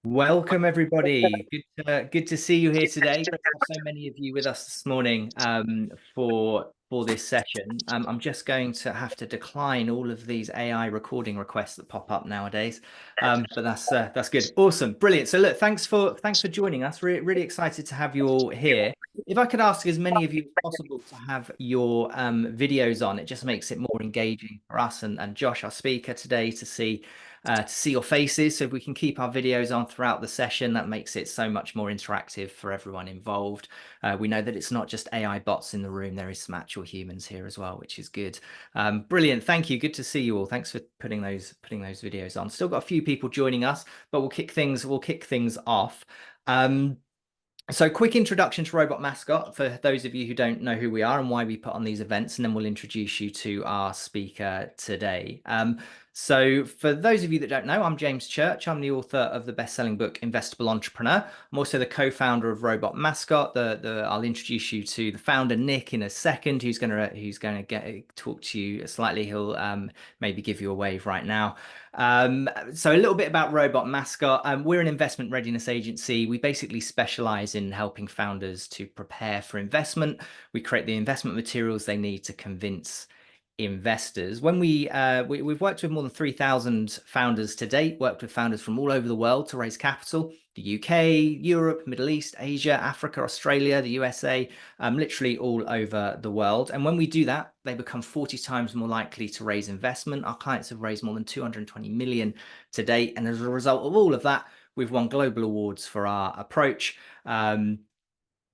Welcome, everybody. Good to see you here today. Great to have so many of you with us this morning for this session. I'm just going to have to decline all of these AI recording requests that pop up nowadays, but that's good. Awesome, brilliant. So look, thanks for joining us. We're really excited to have you all here. If I could ask as many of you as possible to have your videos on, it just makes it more engaging for us and Josh, our speaker today, to see your faces. So if we can keep our videos on throughout the session, that makes it so much more interactive for everyone involved. We know that it's not just AI bots in the room. There is some actual humans here as well, which is good. Brilliant. Thank you. Good to see you all. Thanks for putting those videos on. Still got a few people joining us, but we'll kick things off. So quick introduction to Robot Mascot for those of you who don't know who we are and why we put on these events, and then we'll introduce you to our speaker today. So for those of you that don't know, I'm James Church. I'm the author of the best-selling book, Investable Entrepreneur. I'm also the co-founder of Robot Mascot. I'll introduce you to the founder, Nick, in a second, who's going to talk to you slightly. He'll maybe give you a wave right now. So a little bit about Robot Mascot. We're an investment readiness agency. We basically specialize in helping founders to prepare for investment. We create the investment materials they need to convince investors. When we've worked with more than 3,000 founders to date, worked with founders from all over the world to raise capital, the UK, Europe, Middle East, Asia, Africa, Australia, the USA, literally all over the world. And when we do that, they become 40 times more likely to raise investment. Our clients have raised more than 220 million to date. And as a result of all of that, we've won global awards for our approach.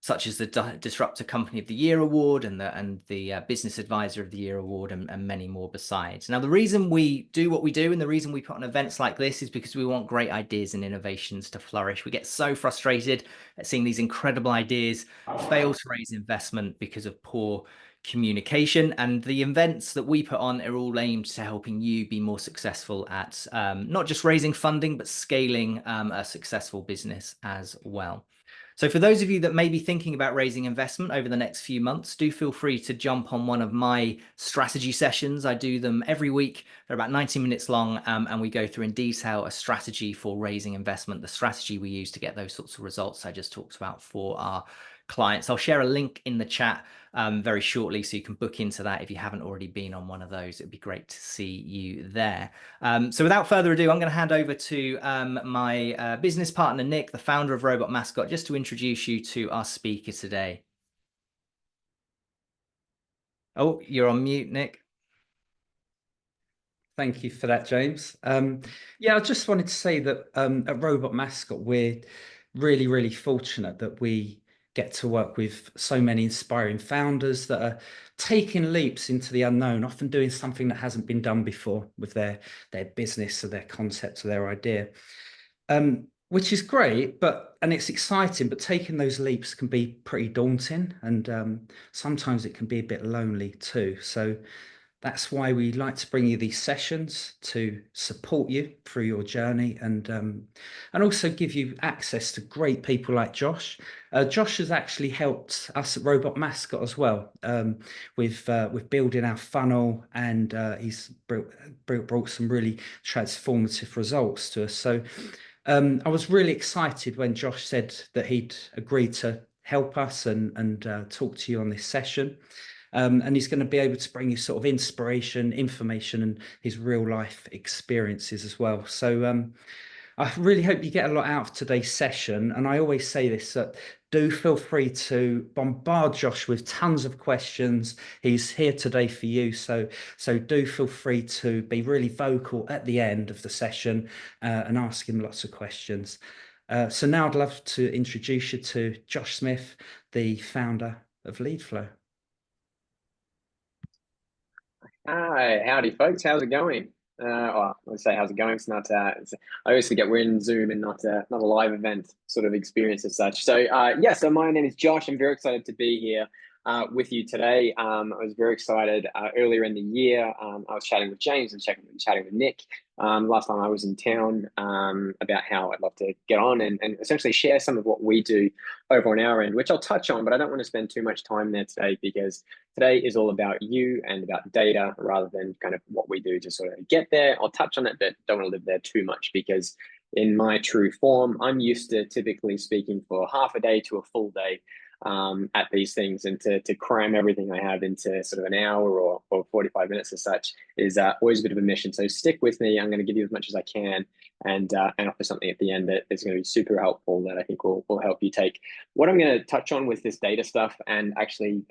Such as the Disruptor Company of the Year Award and the Business Advisor of the Year Award and many more besides. Now, the reason we do what we do and the reason we put on events like this is because we want great ideas and innovations to flourish. We get so frustrated at seeing these incredible ideas fail to raise investment because of poor communication, and the events that we put on are all aimed to helping you be more successful at not just raising funding, but scaling a successful business as well. So for those of you that may be thinking about raising investment over the next few months, do feel free to jump on one of my strategy sessions. I do them every week. They're about 90 minutes long, and we go through in detail a strategy for raising investment, the strategy we use to get those sorts of results I just talked about for our clients. I'll share a link in the chat very shortly, so you can book into that if you haven't already been on one of those. It'd be great to see you there. So without further ado, I'm going to hand over to my business partner, Nick, the founder of Robot Mascot, just to introduce you to our speaker today. Oh, you're on mute, Nick. Thank you for that, James. Yeah, I just wanted to say that at Robot Mascot, we're really, really fortunate that we get to work with so many inspiring founders that are taking leaps into the unknown, often doing something that hasn't been done before with their business or their concept or their idea, which is great, and it's exciting, but taking those leaps can be pretty daunting, and sometimes it can be a bit lonely too. So that's why we like to bring you these sessions to support you through your journey, and also give you access to great people like Josh. Josh has actually helped us at Robot Mascot as well with building our funnel, and he's brought some really transformative results to us. So I was really excited when Josh said that he'd agreed to help us and talk to you on this session. And he's going to be able to bring you sort of inspiration, information, and his real life experiences as well. So I really hope you get a lot out of today's session. And I always say this, that do feel free to bombard Josh with tons of questions. He's here today for you. So do feel free to be really vocal at the end of the session and ask him lots of questions. So now I'd love to introduce you to Josh Smith, the founder of Leadflow. Hi, howdy folks, how's it going? Let's say how's it going. It's not I always forget we're in Zoom and not a live event sort of experience as such. So so my name is Josh. I'm very excited to be here. with you today. I was very excited. Earlier in the year, I was chatting with James and chatting with Nick last time I was in town about how I'd love to get on and essentially share some of what we do over on our end, which I'll touch on, but I don't want to spend too much time there today because today is all about you and about data rather than kind of what we do to sort of get there. I'll touch on it, but don't want to live there too much because in my true form, I'm used to typically speaking for half a day to a full day at these things, and to cram everything I have into sort of an hour or 45 minutes as such is always a bit of a mission. So stick with me. I'm going to give you as much as I can and offer something at the end that is going to be super helpful that I think will help you take what I'm going to touch on with this data stuff and actually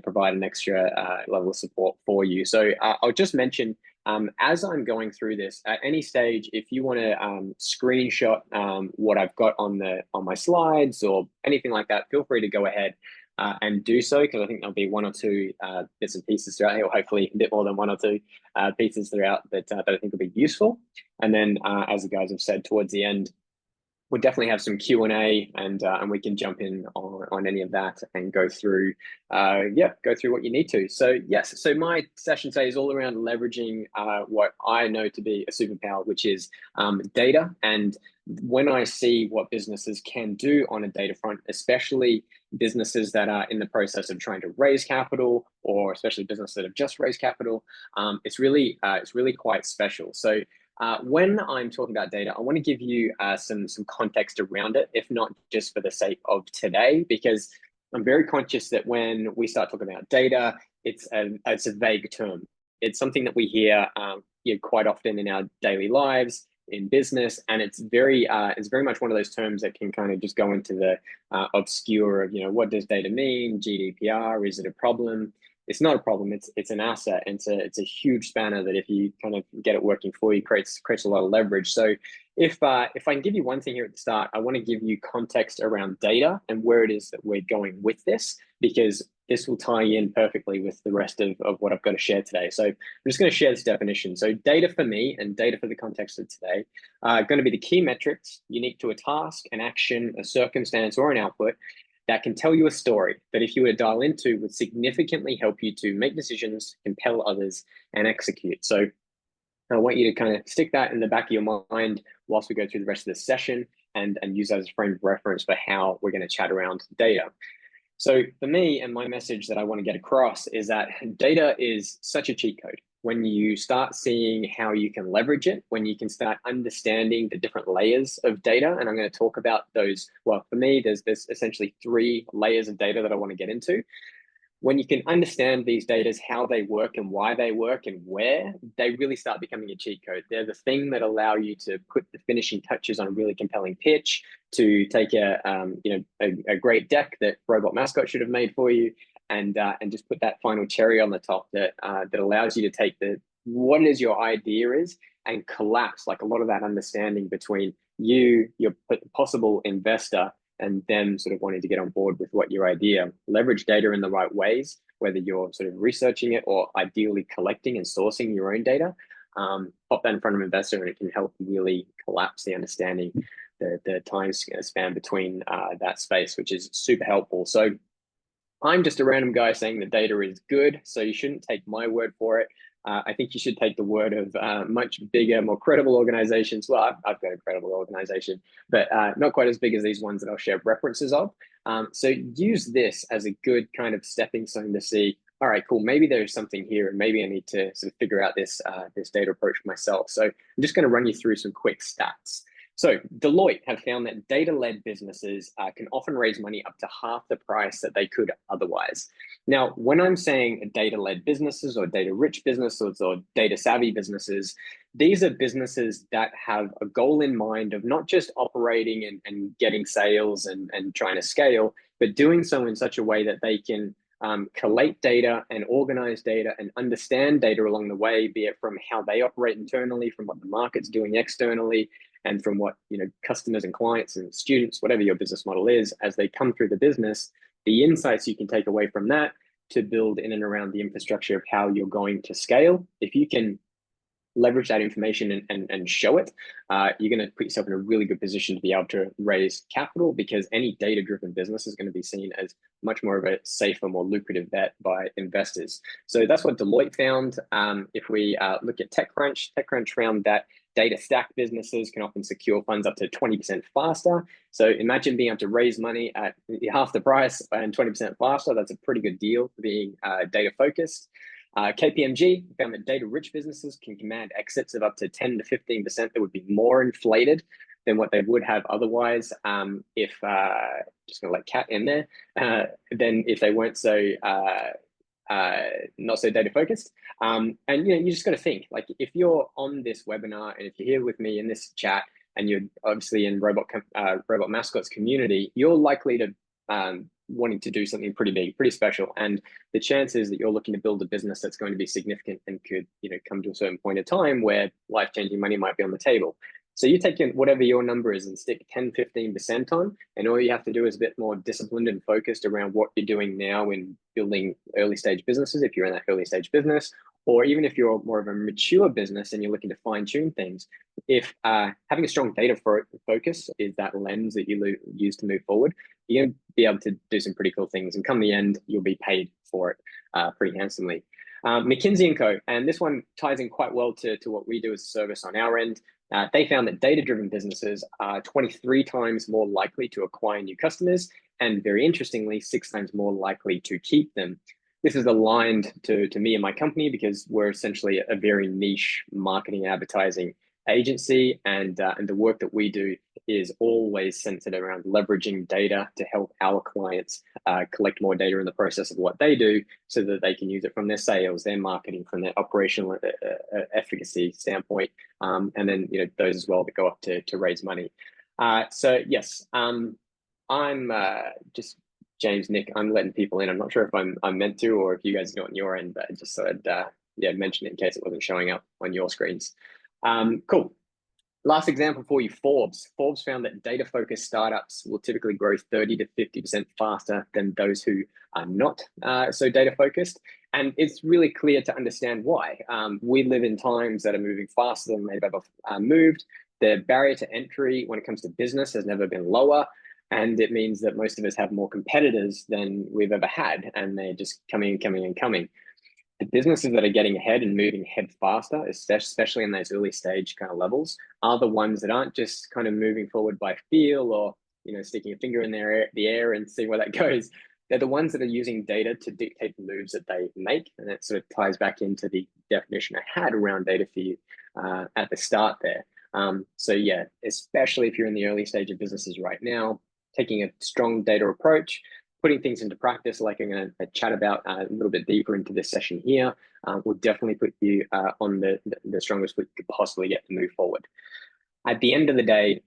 provide an extra level of support for you. So I'll just mention as I'm going through this, at any stage, if you want to screenshot what I've got on my slides or anything like that, feel free to go ahead and do so, because I think there'll be one or two bits and pieces throughout here, or hopefully a bit more than one or two pieces throughout that I think will be useful. And then, as the guys have said, towards the end, we'll definitely have some Q&A and we can jump in on any of that and go through what you need to. So yes, so my session today is all around leveraging what I know to be a superpower, which is data. And when I see what businesses can do on a data front, especially businesses that are in the process of trying to raise capital, or especially businesses that have just raised capital, it's really quite special. So when I'm talking about data, I want to give you some context around it, if not just for the sake of today, because I'm very conscious that when we start talking about data, it's a vague term. It's something that we hear quite often in our daily lives, in business, and it's very much one of those terms that can kind of just go into the obscure of what does data mean? GDPR, is it a problem? It's not a problem. It's an asset. And it's a huge spanner that if you kind of get it working for you, creates a lot of leverage. So if I can give you one thing here at the start, I want to give you context around data and where it is that we're going with this, because this will tie in perfectly with the rest of what I've got to share today. So I'm just going to share this definition. So data for me and data for the context of today are going to be the key metrics unique to a task, an action, a circumstance, or an output that can tell you a story that, if you were to dial into, would significantly help you to make decisions, compel others, and execute. So I want you to kind of stick that in the back of your mind whilst we go through the rest of this session and use that as a frame of reference for how we're going to chat around data. So for me, and my message that I want to get across is that data is such a cheat code. When you start seeing how you can leverage it, when you can start understanding the different layers of data, and I'm going to talk about those. Well, for me, there's essentially 3 layers of data that I want to get into. When you can understand these data, how they work and why they work and where, they really start becoming a cheat code. They're the thing that allow you to put the finishing touches on a really compelling pitch, to take a great deck that Robot Mascot should have made for you, and just put that final cherry on the top that allows you to take what it is your idea is and collapse like a lot of that understanding between you, your possible investor, and them sort of wanting to get on board with what your idea. Leverage data in the right ways, whether you're sort of researching it or ideally collecting and sourcing your own data. Pop that in front of an investor and it can help really collapse the understanding, the time span between that space, which is super helpful. So I'm just a random guy saying the data is good, so you shouldn't take my word for it. I think you should take the word of much bigger, more credible organizations. Well, I've got a credible organization, but not quite as big as these ones that I'll share references of. So use this as a good kind of stepping stone to see, all right, cool, maybe there's something here and maybe I need to sort of figure out this data approach myself. So I'm just going to run you through some quick stats. So Deloitte have found that data-led businesses can often raise money up to half the price that they could otherwise. Now, when I'm saying data-led businesses or data-rich businesses or data-savvy businesses, these are businesses that have a goal in mind of not just operating and getting sales and trying to scale, but doing so in such a way that they can collate data and organize data and understand data along the way, be it from how they operate internally, from what the market's doing externally, and from what customers and clients and students, whatever your business model is, as they come through the business, the insights you can take away from that to build in and around the infrastructure of how you're going to scale. If you can leverage that information and show it, you're going to put yourself in a really good position to be able to raise capital, because any data-driven business is going to be seen as much more of a safer, more lucrative bet by investors. So that's what Deloitte found. If we look at TechCrunch found that data stack businesses can often secure funds up to 20% faster. So imagine being able to raise money at half the price and 20% faster. That's a pretty good deal for being data focused. KPMG found that data-rich businesses can command exits of up to 10 to 15% that would be more inflated than what they would have otherwise if, just gonna let Kat in there, then if they weren't so not so data focused. And you just got to think, like, if you're on this webinar and if you're here with me in this chat and you're obviously in robot mascots community, you're likely to wanting to do something pretty big, pretty special, and the chances that you're looking to build a business that's going to be significant and could come to a certain point of time where life-changing money might be on the table. So you take in whatever your number is and stick 10-15% on, and all you have to do is a bit more disciplined and focused around what you're doing now in building early stage businesses, if you're in that early stage business, or even if you're more of a mature business and you're looking to fine tune things. If having a strong data focus is that lens that you use to move forward, you're going to be able to do some pretty cool things, and come the end, you'll be paid for it pretty handsomely. McKinsey & Co, and this one ties in quite well to what we do as a service on our end. They found that data-driven businesses are 23 times more likely to acquire new customers, and very interestingly, 6 times more likely to keep them. This is aligned to me and my company because we're essentially a very niche marketing advertising agency, and the work that we do is always centered around leveraging data to help our clients collect more data in the process of what they do, so that they can use it from their sales, their marketing, from their operational efficacy standpoint, and then those as well that go up to raise money. So yes, I'm just James, Nick, I'm letting people in. I'm not sure if I'm meant to, or if you guys know on your end, but just so I'd mention it in case it wasn't showing up on your screens. Cool. Last example for you, Forbes. Forbes found that data-focused startups will typically grow 30 to 50% faster than those who are not so data-focused. And it's really clear to understand why. We live in times that are moving faster than they've ever moved. The barrier to entry when it comes to business has never been lower. And it means that most of us have more competitors than we've ever had, and they're just coming. The businesses that are getting ahead and moving ahead faster, especially in those early stage kind of levels, are the ones that aren't just kind of moving forward by feel or sticking a finger in the air and seeing where that goes. They're the ones that are using data to dictate the moves that they make, and that sort of ties back into the definition I had around data for you at the start there. So yeah, especially if you're in the early stage of businesses right now, taking a strong data approach, putting things into practice, like I'm going to chat about a little bit deeper into this session here, will definitely put you on the strongest foot you could possibly get to move forward. At the end of the day,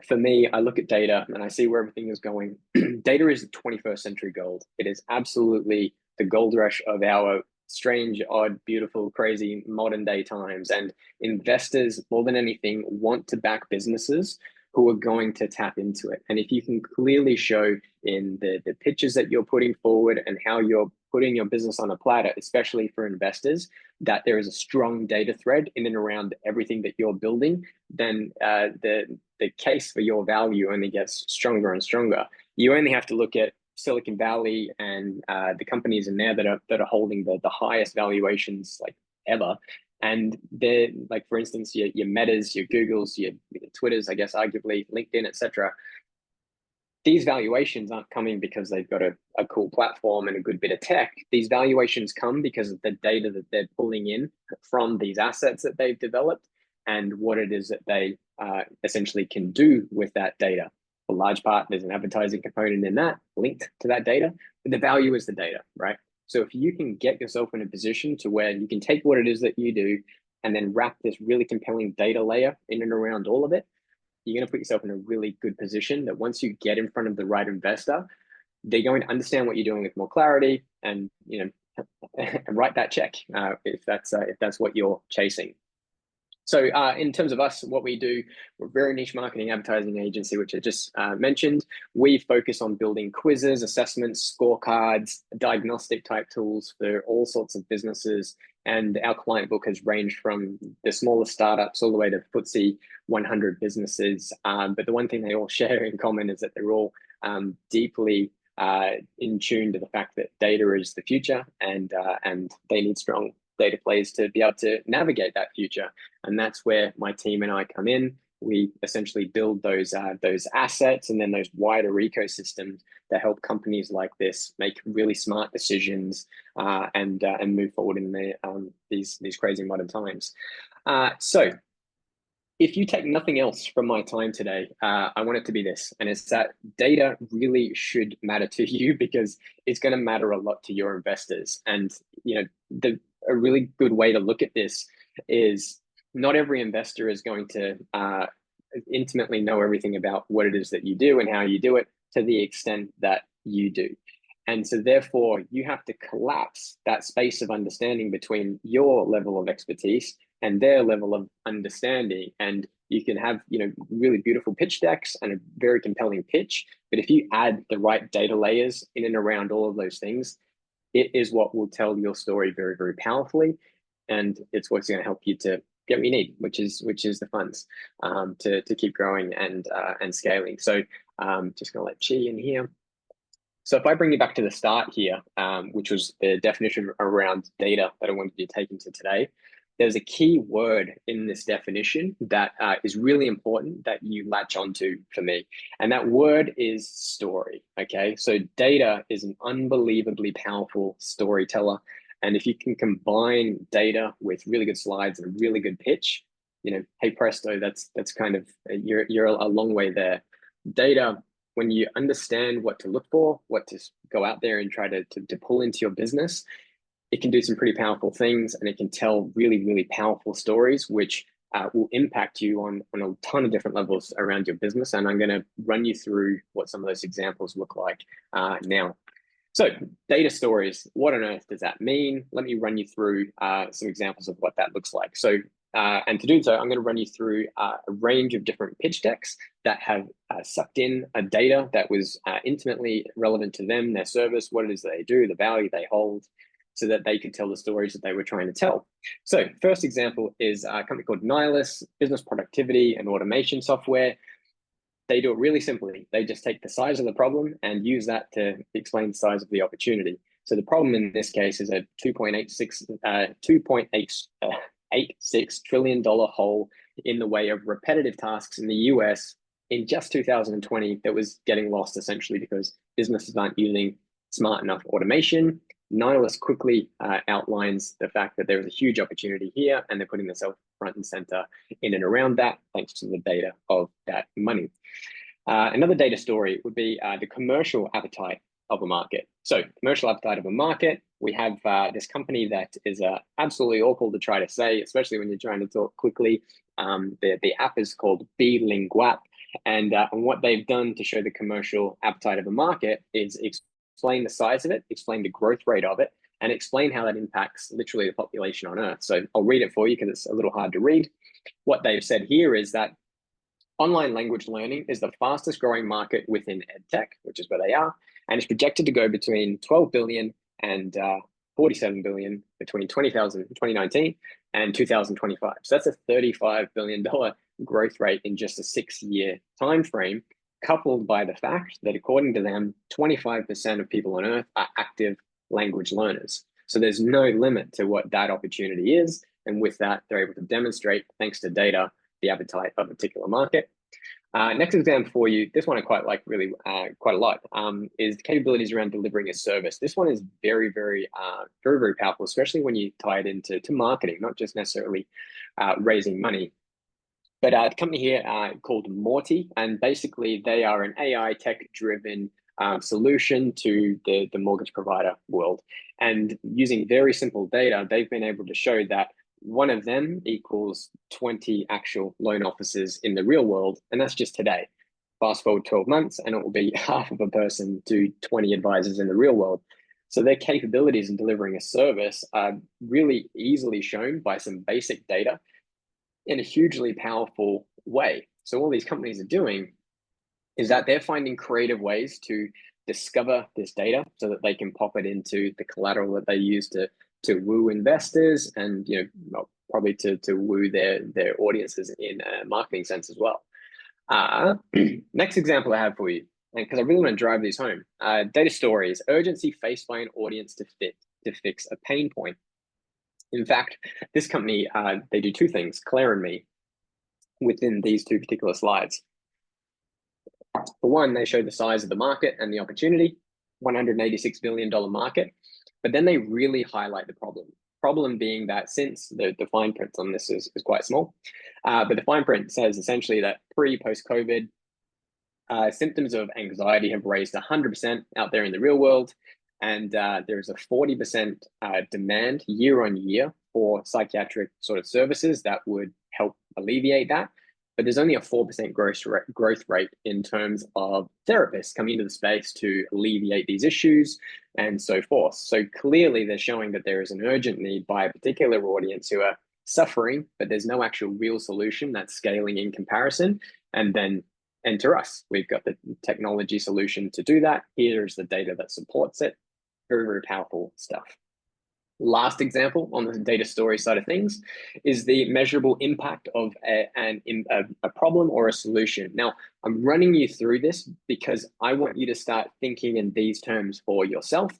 for me, I look at data and I see where everything is going. Data is the 21st century gold. It is absolutely the gold rush of our strange, odd, beautiful, crazy modern day times. And investors, more than anything, want to back businesses who are going to tap into it. And if you can clearly show in the pitches that you're putting forward and how you're putting your business on a platter, especially for investors, that there is a strong data thread in and around everything that you're building, then the case for your value only gets stronger and stronger. You only have to look at Silicon Valley and the companies in there that are holding the highest valuations like ever. And they're like, for instance, your Metas, your Googles, your Twitters, I guess, arguably LinkedIn, etc. These valuations aren't coming because they've got a cool platform and a good bit of tech. These valuations come because of the data that they're pulling in from these assets that they've developed and what it is that they essentially can do with that data. For large part, there's an advertising component in that linked to that data, but the value is the data, right? So if you can get yourself in a position to where you can take what it is that you do and then wrap this really compelling data layer in and around all of it, you're going to put yourself in a really good position that once you get in front of the right investor, they're going to understand what you're doing with more clarity and and write that check if that's what you're chasing. So in terms of us, what we do, we're a very niche marketing advertising agency, which I just mentioned. We focus on building quizzes, assessments, scorecards, diagnostic type tools for all sorts of businesses. And our client book has ranged from the smallest startups all the way to FTSE 100 businesses. But the one thing they all share in common is that they're all deeply in tune to the fact that data is the future, and they need strong data plays to be able to navigate that future. And that's where my team and I come in. We essentially build those assets and then those wider ecosystems that help companies like this make really smart decisions and move forward in these crazy modern times. So if you take nothing else from my time today, I want it to be this, and it's that data really should matter to you, because it's going to matter a lot to your investors. And a really good way to look at this is not every investor is going to intimately know everything about what it is that you do and how you do it to the extent that you do. And so therefore, you have to collapse that space of understanding between your level of expertise and their level of understanding. And you can have, really beautiful pitch decks and a very compelling pitch. But if you add the right data layers in and around all of those things, it is what will tell your story very, very powerfully. And it's what's going to help you to get what you need, which is the funds to keep growing and scaling. So just going to let Chi in here. So if I bring you back to the start here, which was the definition around data that I wanted you to take into today, there's a key word in this definition that is really important that you latch onto for me. And that word is story, okay? So data is an unbelievably powerful storyteller. And if you can combine data with really good slides and a really good pitch, hey presto, that's kind of, you're a long way there. Data, when you understand what to look for, what to go out there and try to pull into your business, it can do some pretty powerful things, and it can tell really, really powerful stories, which will impact you on a ton of different levels around your business. And I'm going to run you through what some of those examples look like now. So data stories, what on earth does that mean? Let me run you through some examples of what that looks like. So, and to do so, I'm going to run you through a range of different pitch decks that have sucked in data that was intimately relevant to them, their service, what it is that they do, the value they hold, so that they could tell the stories that they were trying to tell. So first example is a company called Nihilus, business productivity and automation software. They do it really simply. They just take the size of the problem and use that to explain the size of the opportunity. So the problem in this case is a $2.86 trillion hole in the way of repetitive tasks in the US in just 2020 that was getting lost essentially because businesses aren't using smart enough automation. Nihilus quickly outlines the fact that there is a huge opportunity here, and they're putting themselves front and center in and around that, thanks to the data of that money. Another data story would be the commercial appetite of a market. So commercial appetite of a market, we have this company that is absolutely awful to try to say, especially when you're trying to talk quickly. The app is called Belinguapp, and what they've done to show the commercial appetite of a market is explain the size of it, explain the growth rate of it, and explain how that impacts literally the population on Earth. So I'll read it for you because it's a little hard to read. What they've said here is that online language learning is the fastest growing market within EdTech, which is where they are, and it's projected to go between 12 billion and 47 billion between 2019 and 2025. So that's a $35 billion growth rate in just a 6-year time frame, coupled by the fact that according to them, 25% of people on Earth are active language learners. So there's no limit to what that opportunity is. And with that, they're able to demonstrate, thanks to data, the appetite of a particular market. Next example for you, this one I quite like really quite a lot, is the capabilities around delivering a service. This one is very, very powerful, especially when you tie it into marketing, not just necessarily raising money. But a company here called Morty, and basically they are an AI tech-driven solution to the mortgage provider world. And using very simple data, they've been able to show that one of them equals 20 actual loan officers in the real world, and that's just today. Fast forward 12 months, and it will be half of a person to 20 advisors in the real world. So their capabilities in delivering a service are really easily shown by some basic data. in a hugely powerful way. So all these companies are doing is that they're finding creative ways to discover this data so that they can pop it into the collateral that they use to woo investors, and probably to woo their audiences in a marketing sense as well. Next example I have for you, and because I really want to drive these home, data stories, urgency faced by an audience to fix a pain point. In fact, this company, they do two things, Claire and me, within these two particular slides. For one, they show the size of the market and the opportunity, $186 billion market, but then they really highlight the problem. Problem being that since the fine print on this is quite small, but the fine print says essentially that post-COVID, symptoms of anxiety have raised 100% out there in the real world, and there's a 40% demand year on year for psychiatric sort of services that would help alleviate that. But there's only a 4% growth rate in terms of therapists coming into the space to alleviate these issues and so forth. So clearly they're showing that there is an urgent need by a particular audience who are suffering, but there's no actual real solution that's scaling in comparison. And then enter us. We've got the technology solution to do that. Here's the data that supports it. Very, very powerful stuff. Last example on the data story side of things is the measurable impact of a problem or a solution. Now, I'm running you through this because I want you to start thinking in these terms for yourself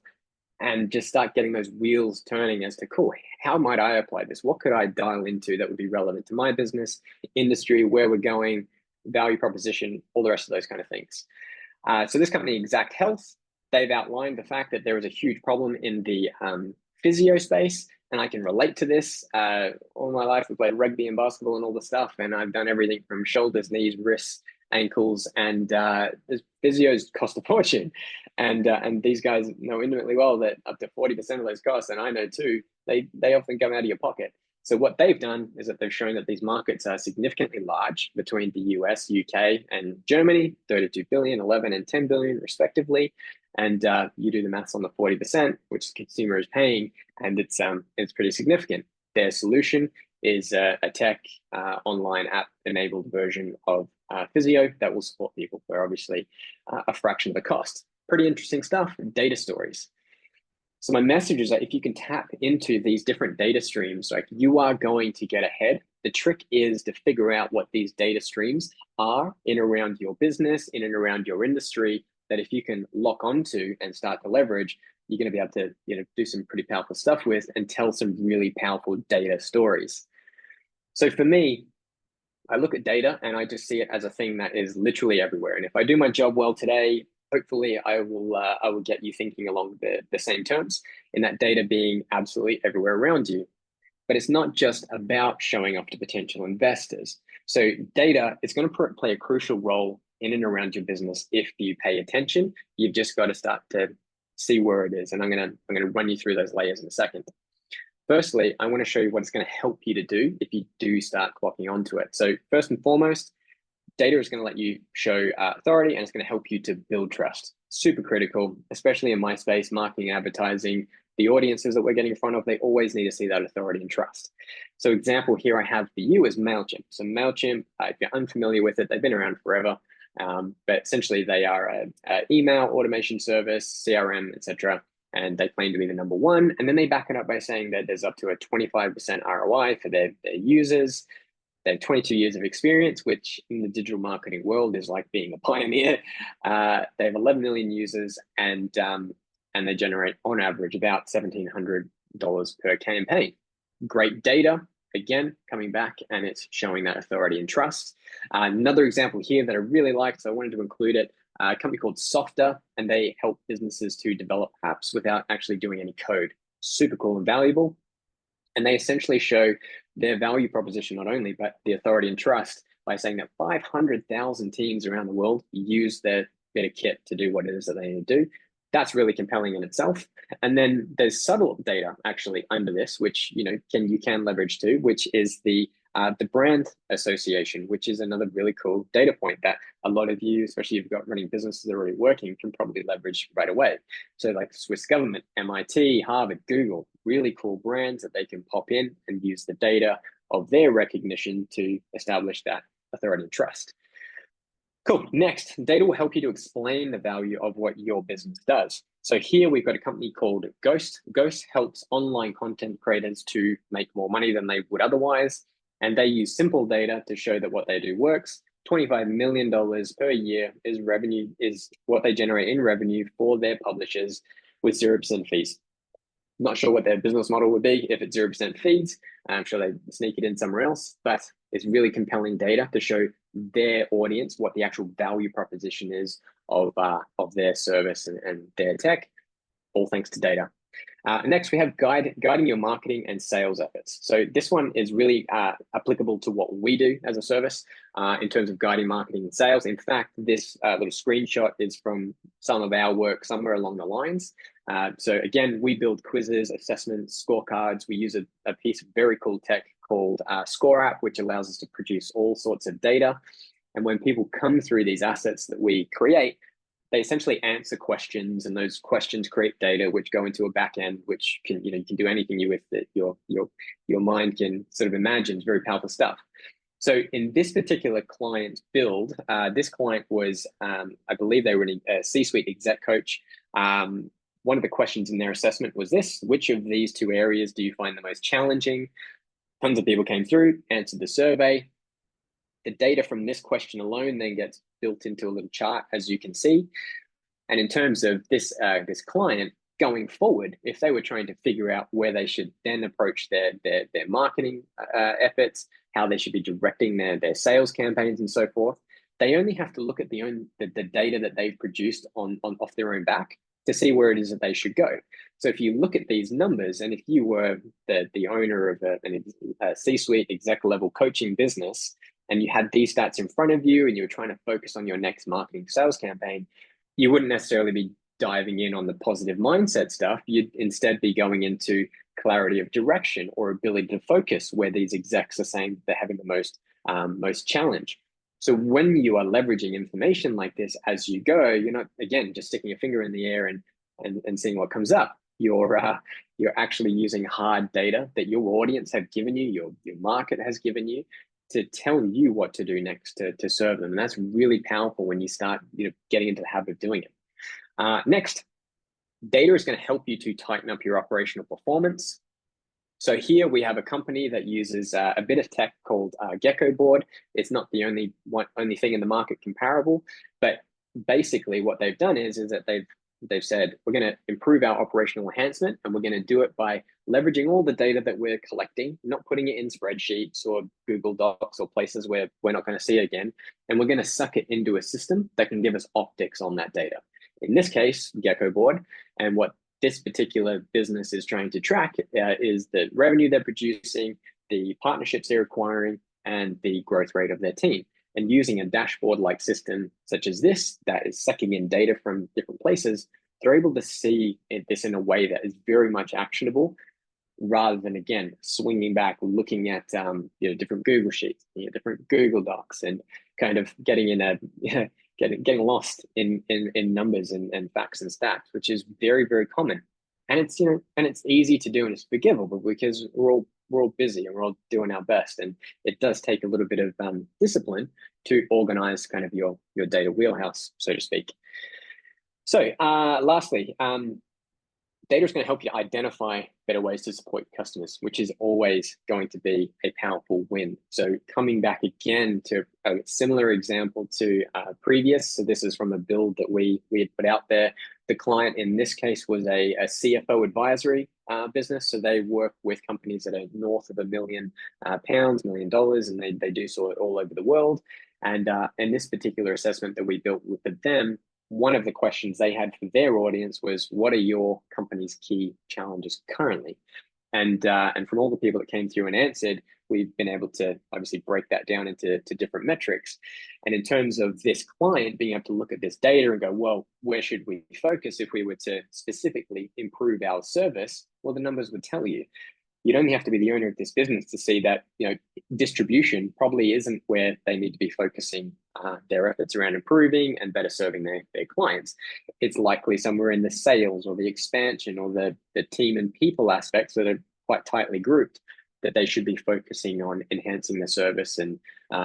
and just start getting those wheels turning as to, cool, how might I apply this? What could I dial into that would be relevant to my business, industry, where we're going, value proposition, all the rest of those kind of things. So this company, Exact Health, they've outlined the fact that there is a huge problem in the physio space, and I can relate to this. All my life, we played rugby and basketball and all the stuff, and I've done everything from shoulders, knees, wrists, ankles, and physios cost a fortune. And these guys know intimately well that up to 40% of those costs, and I know too, they often come out of your pocket. So what they've done is that they've shown that these markets are significantly large between the US, UK, and Germany, 32 billion, 11 and 10 billion respectively. And you do the maths on the 40%, which the consumer is paying, and it's pretty significant. Their solution is a tech online app enabled version of physio that will support people for obviously a fraction of the cost. Pretty interesting stuff. Data stories. So my message is that if you can tap into these different data streams, like, you are going to get ahead. The trick is to figure out what these data streams are in and around your business, in and around your industry, that if you can lock onto and start to leverage, you're going to be able to do some pretty powerful stuff with and tell some really powerful data stories. So for me, I look at data and I just see it as a thing that is literally everywhere. And if I do my job well today, hopefully I will get you thinking along the same terms, in that data being absolutely everywhere around you. But it's not just about showing off to potential investors. So data is going to play a crucial role in and around your business if you pay attention. You've just got to start to see where it is. And I'm going to run you through those layers in a second. Firstly, I want to show you what it's going to help you to do if you do start clocking onto it. So first and foremost, data is going to let you show authority, and it's going to help you to build trust. Super critical, especially in my space, marketing, advertising. The audiences that we're getting in front of, they always need to see that authority and trust. So example here I have for you is MailChimp. So MailChimp, if you're unfamiliar with it, they've been around forever. But essentially they are an email automation service, CRM, etc. And they claim to be the number one. And then they back it up by saying that there's up to a 25% ROI for their users. They have 22 years of experience, which in the digital marketing world is like being a pioneer. They have 11 million users, and they generate on average about $1,700 per campaign. Great data, again, coming back, and it's showing that authority and trust. Another example here that I really liked, so I wanted to include it, a company called Softer, and they help businesses to develop apps without actually doing any code. Super cool and valuable. And they essentially show their value proposition not only, but the authority and trust by saying that 500,000 teams around the world use their bit of kit to do what it is that they need to do. That's really compelling in itself. And then there's subtle data actually under this, which you can leverage too, which is the brand association, which is another really cool data point that a lot of you, especially if you've got running businesses already working, can probably leverage right away. So like Swiss government, MIT, Harvard, Google, really cool brands that they can pop in and use the data of their recognition to establish that authority and trust. Cool. Next, data will help you to explain the value of what your business does. So here we've got a company called Ghost. Ghost helps online content creators to make more money than they would otherwise. And they use simple data to show that what they do works. $25 million per year is what they generate in revenue for their publishers with 0% fees. Not sure what their business model would be if it's 0% fees. I'm sure they sneak it in somewhere else, but it's really compelling data to show their audience what the actual value proposition is of their service and their tech, all thanks to data. Next, we have guiding your marketing and sales efforts. So this one is really applicable to what we do as a service in terms of guiding marketing and sales. In fact, this little screenshot is from some of our work somewhere along the lines. So again, we build quizzes, assessments, scorecards. We use a piece of very cool tech called ScoreApp, which allows us to produce all sorts of data. And when people come through these assets that we create, they essentially answer questions, and those questions create data which go into a back end, which can, you can do anything with that your mind can sort of imagine. It's very powerful stuff. So in this particular client build, this client was, I believe they were a C-suite exec coach. One of the questions in their assessment was this: which of these two areas do you find the most challenging? Tons of people came through, answered the survey. The data from this question alone then gets built into a little chart, as you can see. And in terms of this client going forward, if they were trying to figure out where they should then approach their marketing efforts, how they should be directing their sales campaigns and so forth, they only have to look at the data that they've produced off their own back to see where it is that they should go. So if you look at these numbers, and if you were the owner of a C-suite exec level coaching business, and you had these stats in front of you and you were trying to focus on your next marketing sales campaign, you wouldn't necessarily be diving in on the positive mindset stuff. You'd instead be going into clarity of direction or ability to focus, where these execs are saying they're having the most challenge. So when you are leveraging information like this as you go, you're not, again, just sticking a finger in the air and seeing what comes up. You're actually using hard data that your audience have given you, your market has given you, to tell you what to do next to serve them. And that's really powerful when you start getting into the habit of doing it. Next, data is going to help you to tighten up your operational performance. So here we have a company that uses a bit of tech called Gecko Board. It's not the only thing in the market comparable, but basically what they've done is that they've said, we're going to improve our operational enhancement, and we're going to do it by leveraging all the data that we're collecting, not putting it in spreadsheets or Google Docs or places where we're not going to see it again. And we're going to suck it into a system that can give us optics on that data. In this case, Gecko Board. And what this particular business is trying to track is the revenue they're producing, the partnerships they're acquiring, and the growth rate of their team. And using a dashboard-like system such as this, that is sucking in data from different places, they're able to see this in a way that is very much actionable, rather than, again, swinging back, looking at different Google Sheets, different Google Docs, and kind of getting getting lost in numbers and facts and stats, which is very, very common. And it's easy to do, and it's forgivable because we're all busy and we're all doing our best. And it does take a little bit of discipline to organize kind of your data wheelhouse, so to speak. So lastly, data is going to help you identify better ways to support your customers, which is always going to be a powerful win. So coming back again to a similar example to previous, so this is from a build that we had put out there. The client in this case was a CFO advisory business. So they work with companies that are north of £1 million, $1 million, and they do so all over the world. And in this particular assessment that we built with them, one of the questions they had for their audience was, what are your company's key challenges currently? And from all the people that came through and answered, we've been able to obviously break that down into different metrics. And in terms of this client being able to look at this data and go, well, where should we focus if we were to specifically improve our service? Well, the numbers would tell you. You'd only have to be the owner of this business to see that distribution probably isn't where they need to be focusing their efforts around improving and better serving their clients. It's likely somewhere in the sales or the expansion or the team and people aspects that are quite tightly grouped. that they should be focusing on enhancing the service and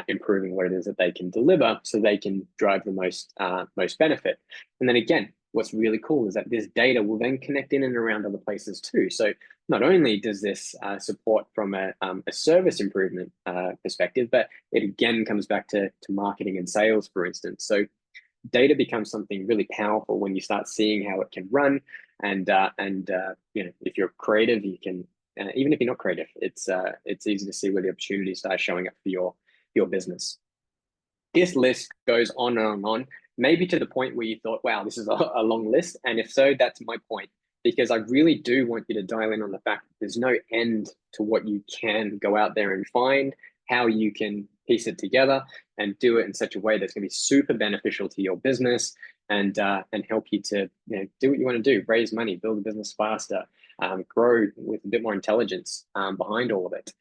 improving what it is that they can deliver so they can drive the most benefit. And then again, what's really cool is that this data will then connect in and around other places too. So not only does this support from a service improvement perspective, but it again comes back to marketing and sales, for instance. So data becomes something really powerful when you start seeing how it can run. And you know, if you're creative, you can, even if you're not creative, it's easy to see where the opportunities start showing up for your business. This list goes on and on, maybe to the point where you thought, wow, this is a long list. And if so, that's my point, because I really do want you to dial in on the fact that there's no end to what you can go out there and find, how you can piece it together and do it in such a way that's going to be super beneficial to your business and help you to, you know, do what you want to do, raise money, build a business faster, grow with a bit more intelligence behind all of it.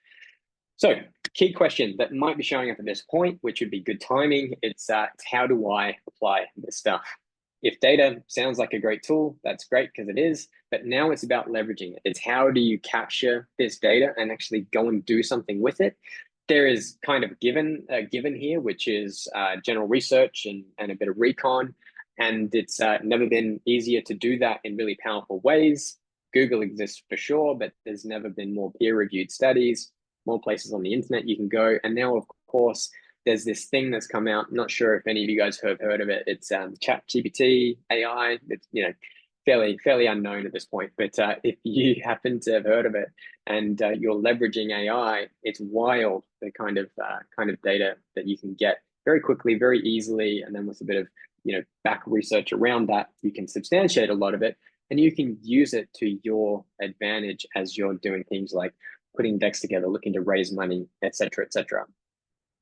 So key question that might be showing up at this point, which would be good timing, it's how do I apply this stuff? If data sounds like a great tool, that's great because it is, but now it's about leveraging it. It's how do you capture this data and actually go and do something with it? There is kind of given here, which is general research and a bit of recon, and it's never been easier to do that in really powerful ways. Google exists for sure, but there's never been more peer-reviewed studies, more places on the internet you can go. And now, of course, there's this thing that's come out. I'm not sure if any of you guys have heard of it. It's ChatGPT, AI. It's, you know, fairly unknown at this point. But if you happen to have heard of it and you're leveraging AI, it's wild the kind of data that you can get very quickly, very easily, and then with a bit of, you know, back research around that, you can substantiate a lot of it, and you can use it to your advantage as you're doing things like putting decks together, looking to raise money, etc., etc.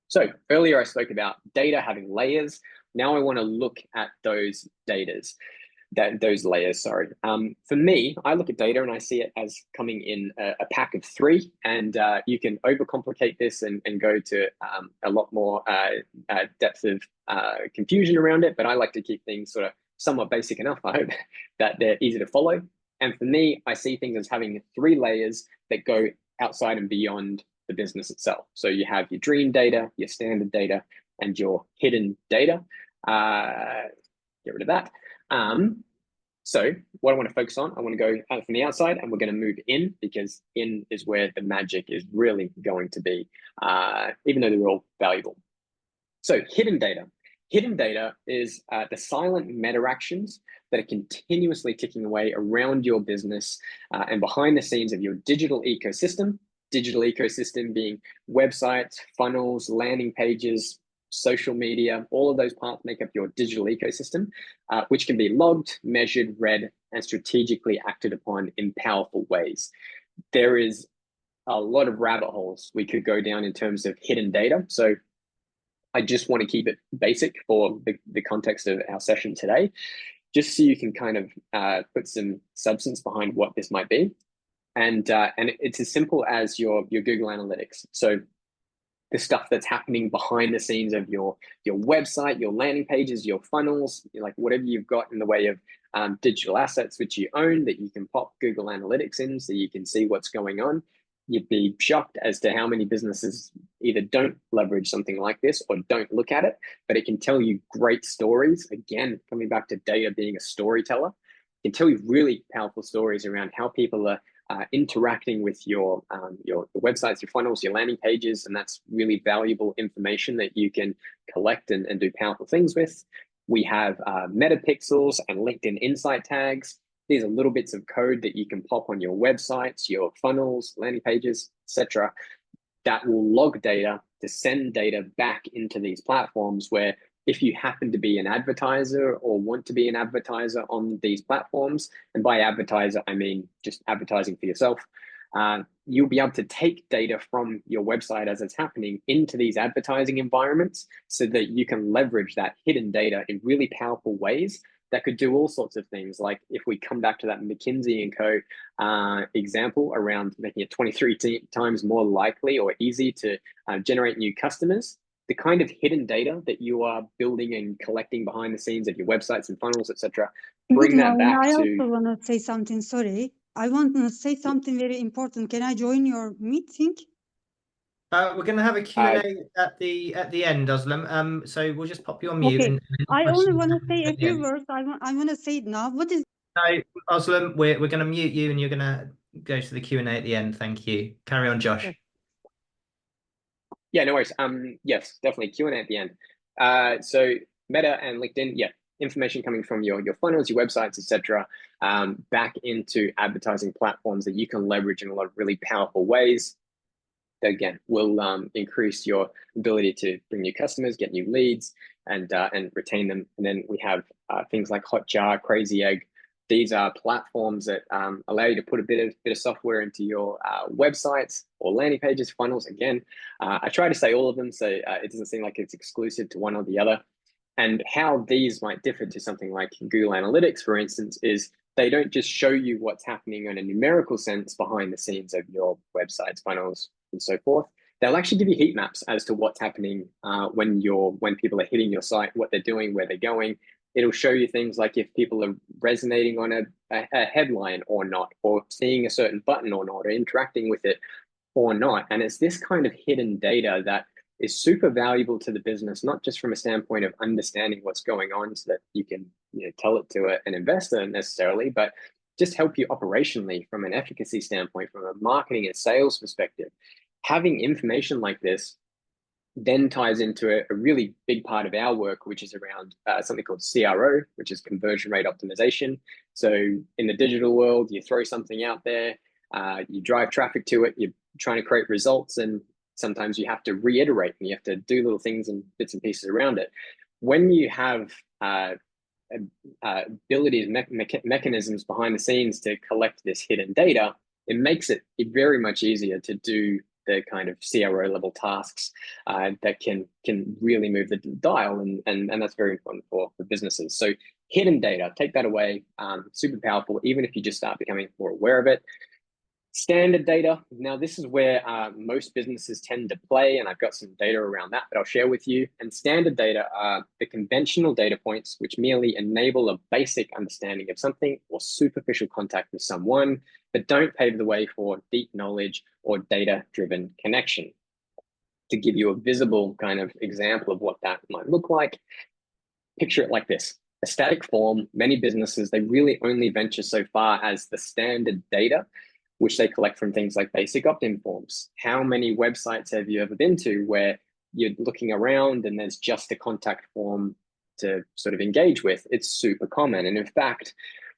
So earlier I spoke about data having layers. Now I want to look at those layers. Sorry. For me, I look at data and I see it as coming in a pack of 3, and you can overcomplicate this and go to a lot more depth of confusion around it. But I like to keep things sort of somewhat basic enough, I hope, that they're easy to follow. And for me, I see things as having 3 layers that go outside and beyond the business itself. So you have your dream data, your standard data, and your hidden data. Get rid of that. So what I want to focus on, I want to go from the outside, and we're going to move in, because in is where the magic is really going to be, even though they're all valuable. So hidden data. Hidden data is the silent meta actions that are continuously ticking away around your business and behind the scenes of your digital ecosystem. Digital ecosystem being websites, funnels, landing pages, social media. All of those parts make up your digital ecosystem, which can be logged, measured, read, and strategically acted upon in powerful ways. There is a lot of rabbit holes we could go down in terms of hidden data. So I just want to keep it basic for the context of our session today, just so you can kind of put some substance behind what this might be. And it's as simple as your Google Analytics. So the stuff that's happening behind the scenes of your website, your landing pages, your funnels, like whatever you've got in the way of digital assets which you own that you can pop Google Analytics in so you can see what's going on. You'd be shocked as to how many businesses either don't leverage something like this or don't look at it, but it can tell you great stories. Again, coming back to data being a storyteller, it can tell you really powerful stories around how people are interacting with your websites, your funnels, your landing pages, and that's really valuable information that you can collect and do powerful things with. We have meta pixels and LinkedIn insight tags. These are little bits of code that you can pop on your websites, your funnels, landing pages, etc., that will log data to send data back into these platforms where, if you happen to be an advertiser or want to be an advertiser on these platforms, and by advertiser, I mean just advertising for yourself, you'll be able to take data from your website as it's happening into these advertising environments so that you can leverage that hidden data in really powerful ways that could do all sorts of things. Like if we come back to that McKinsey & Co. Example around making it 23 times more likely or easy to generate new customers, the kind of hidden data that you are building and collecting behind the scenes of your websites and funnels, etc. Bring that back I to... also want to say something, sorry. I want to say something very important. Can I join your meeting? We're going to have a Q&A at the end, Özlem. So we'll just pop you on mute. Okay. And I only want to say a at the few end. words. I want to say it now. What is? No, Özlem, we're going to mute you, and you're going to go to the Q&A at the end. Thank you. Carry on, Josh. Yes. Yeah, no worries. Yes, definitely Q&A at the end. So Meta and LinkedIn, yeah, information coming from your funnels, your websites, etc., back into advertising platforms that you can leverage in a lot of really powerful ways. That, again, will increase your ability to bring new customers, get new leads, and retain them. And then we have things like Hotjar, Crazy Egg. These are platforms that allow you to put a bit of software into your websites or landing pages, funnels. Again, I try to say all of them, so it doesn't seem like it's exclusive to one or the other. And how these might differ to something like Google Analytics, for instance, is they don't just show you what's happening in a numerical sense behind the scenes of your websites, funnels, and so forth. They'll actually give you heat maps as to what's happening when people are hitting your site, what they're doing, where they're going. It'll show you things like if people are resonating on a headline or not, or seeing a certain button or not, or interacting with it or not. And it's this kind of hidden data that is super valuable to the business, not just from a standpoint of understanding what's going on so that you can tell it to an investor necessarily, but just help you operationally from an efficacy standpoint, from a marketing and sales perspective. Having information like this then ties into a really big part of our work, which is around something called CRO, which is conversion rate optimization. So in the digital world, you throw something out there, you drive traffic to it, you're trying to create results, and sometimes you have to reiterate and you have to do little things and bits and pieces around it. When you have abilities, mechanisms behind the scenes to collect this hidden data, it makes it very much easier to do the kind of CRO level tasks that can really move the dial, and that's very important for businesses. So hidden data, take that away, super powerful, even if you just start becoming more aware of it. Standard data, now this is where most businesses tend to play, and I've got some data around that I'll share with you. And standard data are the conventional data points which merely enable a basic understanding of something or superficial contact with someone, but don't pave the way for deep knowledge or data-driven connection. To give you a visible kind of example of what that might look like, picture it like this. A static form, many businesses, they really only venture so far as the standard data, which they collect from things like basic opt-in forms. How many websites have you ever been to where you're looking around and there's just a contact form to sort of engage with? It's super common. And in fact,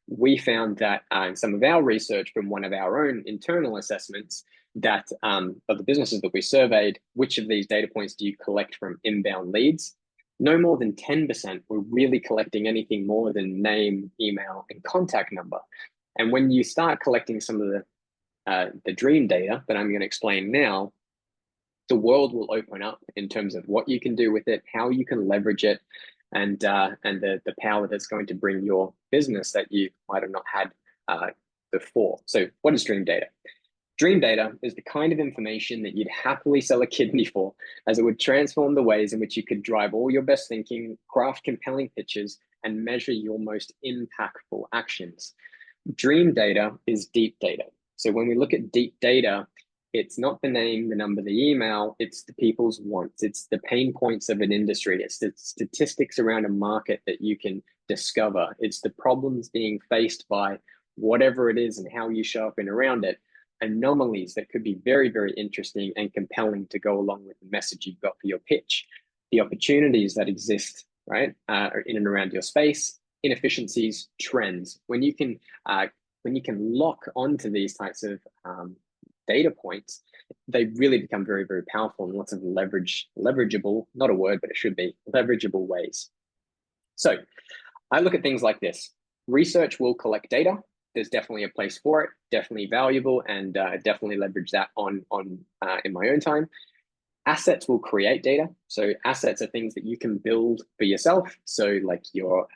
we found that in some of our research from one of our own internal assessments that of the businesses that we surveyed, which of these data points do you collect from inbound leads? No more than 10% were really collecting anything more than name, email, and contact number. And when you start collecting some of the dream data that I'm going to explain now, the world will open up in terms of what you can do with it, how you can leverage it, and the power that's going to bring your business that you might have not had before. So what is dream data? Dream data is the kind of information that you'd happily sell a kidney for, as it would transform the ways in which you could drive all your best thinking, craft compelling pitches, and measure your most impactful actions. Dream data is deep data. So when we look at deep data, it's not the name, the number, the email, it's the people's wants, it's the pain points of an industry, it's the statistics around a market that you can discover, it's the problems being faced by whatever it is and how you show up in around it, anomalies that could be very, very interesting and compelling to go along with the message you've got for your pitch, the opportunities that exist, right, in and around your space, inefficiencies, trends. When you can lock onto these types of data points, they really become very, very powerful in lots of leverageable, not a word, but it should be, leverageable ways. So I look at things like this. Research will collect data. There's definitely a place for it, definitely valuable, and definitely leverage that on in my own time. Assets will create data. So assets are things that you can build for yourself. So like your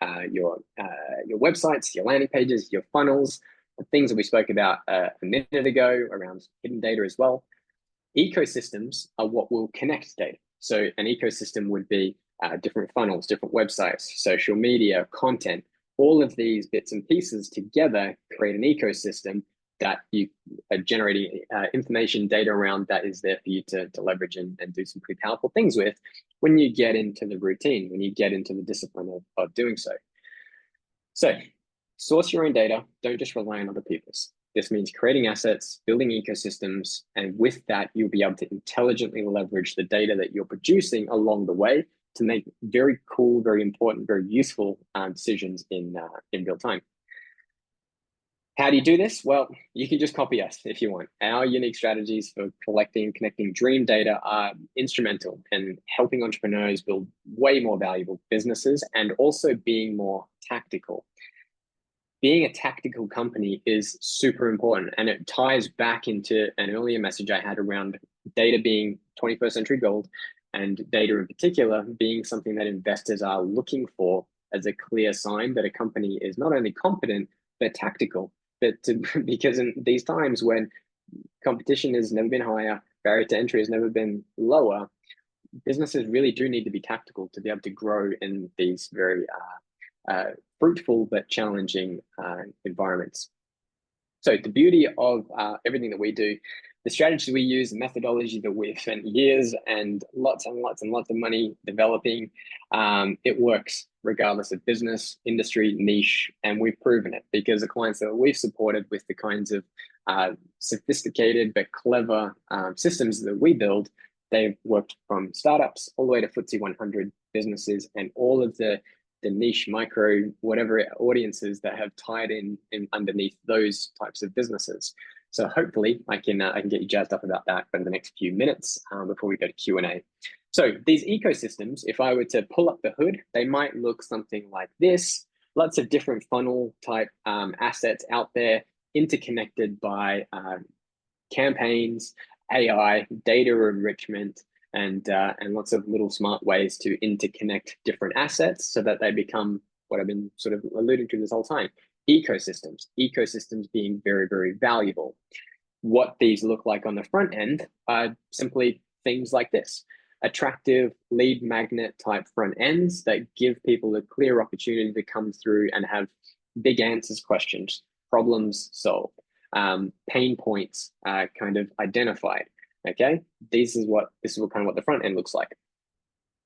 websites, your landing pages, your funnels, the things that we spoke about a minute ago around hidden data as well. Ecosystems are what will connect data. So an ecosystem would be different funnels, different websites, social media, content. All of these bits and pieces together create an ecosystem that you are generating information, data around that is there for you to leverage and do some pretty powerful things with when you get into the routine, when you get into the discipline of doing so. So source your own data, don't just rely on other people's. This means creating assets, building ecosystems, and with that, you'll be able to intelligently leverage the data that you're producing along the way to make very cool, very important, very useful decisions in real time. How do you do this? Well, you can just copy us if you want. Our unique strategies for collecting, connecting dream data are instrumental in helping entrepreneurs build way more valuable businesses and also being more tactical. Being a tactical company is super important, and it ties back into an earlier message I had around data being 21st century gold, and data in particular being something that investors are looking for as a clear sign that a company is not only competent, but tactical. Because in these times when competition has never been higher, barrier to entry has never been lower, businesses really do need to be tactical to be able to grow in these very fruitful but challenging environments. So the beauty of everything that we do, the strategy we use, the methodology that we've spent years and lots of money developing, it works regardless of business, industry, niche, and we've proven it because the clients that we've supported with the kinds of sophisticated but clever systems that we build, they've worked from startups all the way to FTSE 100 businesses and all of the niche, micro, whatever audiences that have tied in underneath those types of businesses. So hopefully I can get you jazzed up about that for the next few minutes before we go to Q&A. So these ecosystems, if I were to pull up the hood, they might look something like this. Lots of different funnel type assets out there, interconnected by campaigns, AI, data enrichment, and lots of little smart ways to interconnect different assets so that they become what I've been sort of alluding to this whole time, ecosystems being very, very valuable. What these look like on the front end are simply things like this: attractive lead magnet type front ends that give people a clear opportunity to come through and have big answers, questions, problems solved, pain points kind of identified. Okay, this is kind of what the front end looks like.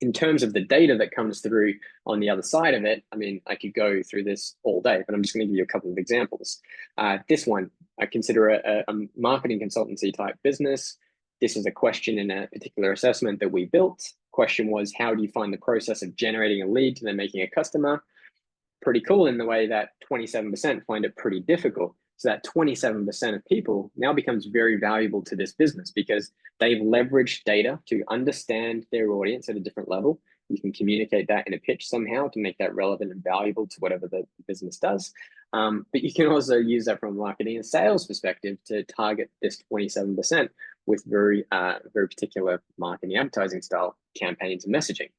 In terms of the data that comes through on the other side of it, I mean, I could go through this all day, but I'm just going to give you a couple of examples. This one, I consider a marketing consultancy type business. This is a question in a particular assessment that we built. Question was, how do you find the process of generating a lead to then making a customer? Pretty cool in the way that 27% find it pretty difficult. So that 27% of people now becomes very valuable to this business because they've leveraged data to understand their audience at a different level. You can communicate that in a pitch somehow to make that relevant and valuable to whatever the business does. But you can also use that from a marketing and sales perspective to target this 27% with very particular marketing advertising style campaigns and messaging.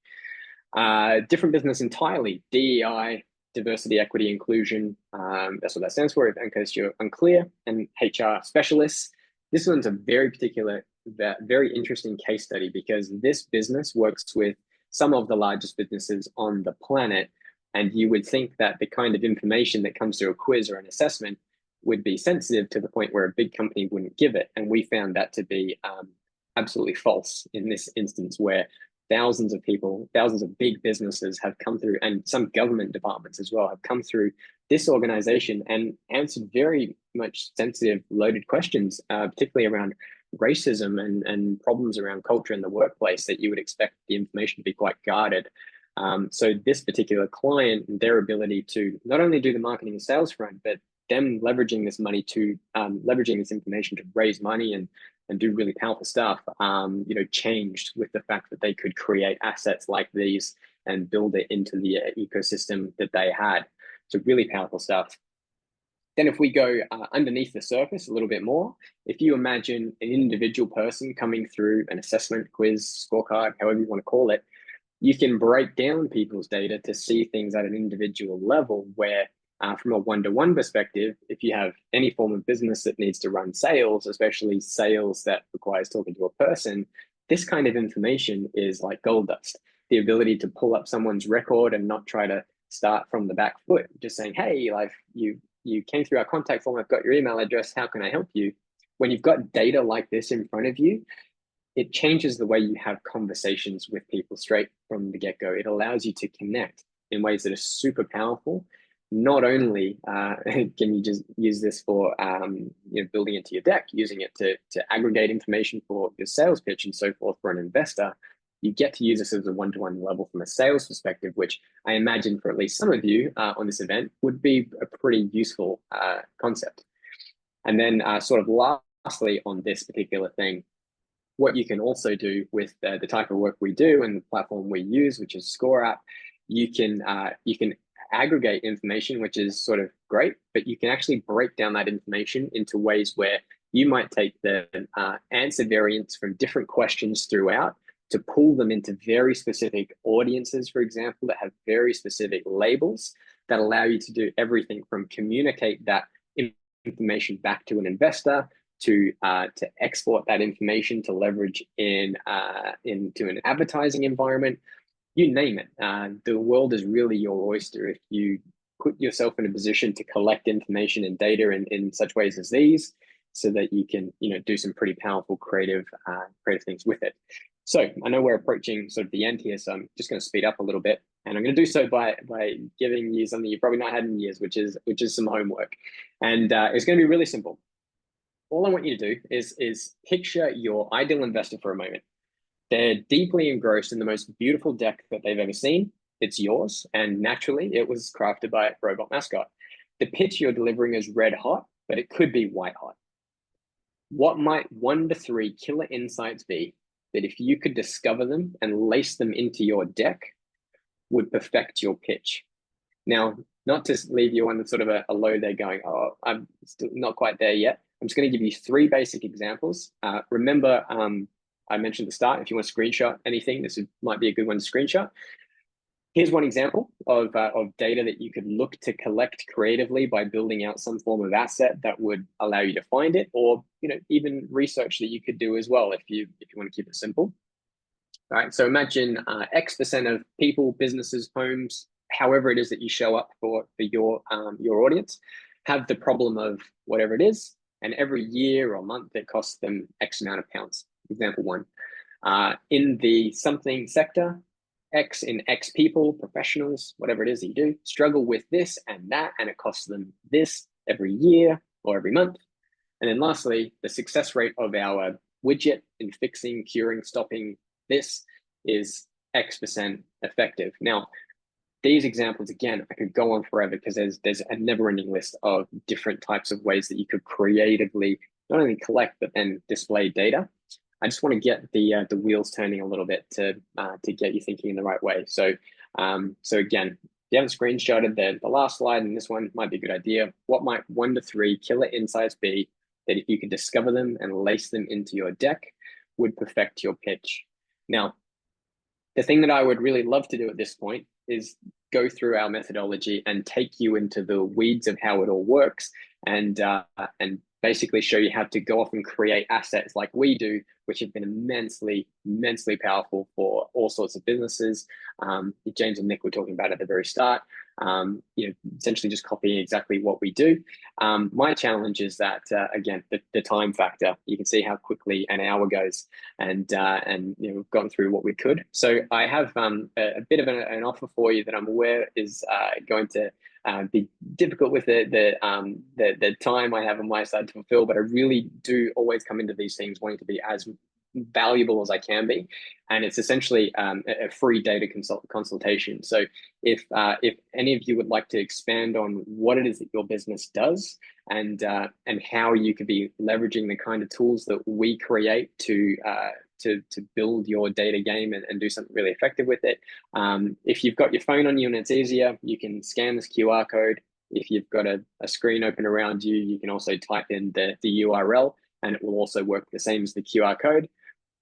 Different business entirely, DEI, diversity, equity, inclusion. That's what that stands for, in case you're unclear, and HR specialists. This one's a very particular, very interesting case study because this business works with some of the largest businesses on the planet. And you would think that the kind of information that comes through a quiz or an assessment would be sensitive to the point where a big company wouldn't give it. And we found that to be absolutely false in this instance, where thousands of people, thousands of big businesses have come through, and some government departments as well have come through this organization and answered very much sensitive, loaded questions, particularly around racism and problems around culture in the workplace that you would expect the information to be quite guarded. So this particular client, their ability to not only do the marketing and sales front, but them leveraging this money to leveraging this information to raise money and do really powerful stuff, changed with the fact that they could create assets like these and build it into the ecosystem that they had. So really powerful stuff. Then if we go underneath the surface a little bit more, if you imagine an individual person coming through an assessment, quiz, scorecard, however you want to call it, you can break down people's data to see things at an individual level where from a one-to-one perspective, if you have any form of business that needs to run sales, especially sales that requires talking to a person, this kind of information is like gold dust. The ability to pull up someone's record and not try to start from the back foot, just saying, hey, like you you came through our contact form, I've got your email address, how can I help you? When you've got data like this in front of you, it changes the way you have conversations with people straight from the get-go. It allows you to connect in ways that are super powerful. Not only can you just use this for building into your deck, using it to aggregate information for your sales pitch and so forth for an investor, you get to use this as a one-to-one level from a sales perspective, which I imagine for at least some of you on this event would be a pretty useful concept. And then sort of lastly on this particular thing, what you can also do with the type of work we do and the platform we use, which is ScoreUp, you can aggregate information, which is sort of great, but you can actually break down that information into ways where you might take the answer variants from different questions throughout to pull them into very specific audiences, for example, that have very specific labels that allow you to do everything from communicate that information back to an investor, to export that information to leverage into an advertising environment, you name it. The world is really your oyster if you put yourself in a position to collect information and data in such ways as these, so that you can do some pretty powerful creative things with it. So I know we're approaching sort of the end here, so I'm just going to speed up a little bit, and I'm going to do so by giving you something you've probably not had in years, which is some homework, and it's going to be really simple. All I want you to do is picture your ideal investor for a moment. They're deeply engrossed in the most beautiful deck that they've ever seen. It's yours, and naturally, it was crafted by Robot Mascot. The pitch you're delivering is red hot, but it could be white hot. What might 1 to 3 killer insights be that if you could discover them and lace them into your deck would perfect your pitch? Now, not to leave you on sort of a low there going, oh, I'm still not quite there yet. I'm just going to give you 3 basic examples. Remember, I mentioned at the start, if you want to screenshot anything, this might be a good one to screenshot. Here's one example of data that you could look to collect creatively by building out some form of asset that would allow you to find it, or even research that you could do as well if you want to keep it simple. All right, so imagine X% of people, businesses, homes, however it is that you show up for your audience, have the problem of whatever it is, and every year or month it costs them X amount of pounds. Example 1. In the something sector, X in X people, professionals, whatever it is that you do, struggle with this and that, and it costs them this every year or every month. And then lastly, the success rate of our widget in fixing, curing, stopping this is X% effective. Now, these examples, again, I could go on forever because there's a never-ending list of different types of ways that you could creatively not only collect, but then display data. I just want to get the wheels turning a little bit to get you thinking in the right way. So again, if you haven't screenshotted the last slide, and this one might be a good idea. What might 1 to 3 killer insights be that if you could discover them and lace them into your deck would perfect your pitch? Now, the thing that I would really love to do at this point is go through our methodology and take you into the weeds of how it all works, and basically show you how to go off and create assets like we do, which have been immensely powerful for all sorts of businesses. James and Nick were talking about at the very start, essentially just copying exactly what we do. My challenge is that, again, the time factor. You can see how quickly an hour goes, and we've gone through what we could. So I have a bit of an offer for you that I'm aware is going to be difficult with the time I have on my side to fulfill, but I really do always come into these things wanting to be as valuable as I can be, and it's essentially a free data consultation. So if any of you would like to expand on what it is that your business does, and how you could be leveraging the kind of tools that we create to build your data game and do something really effective with it. If you've got your phone on you and it's easier, you can scan this QR code. If you've got a screen open around you, you can also type in the URL, and it will also work the same as the QR code.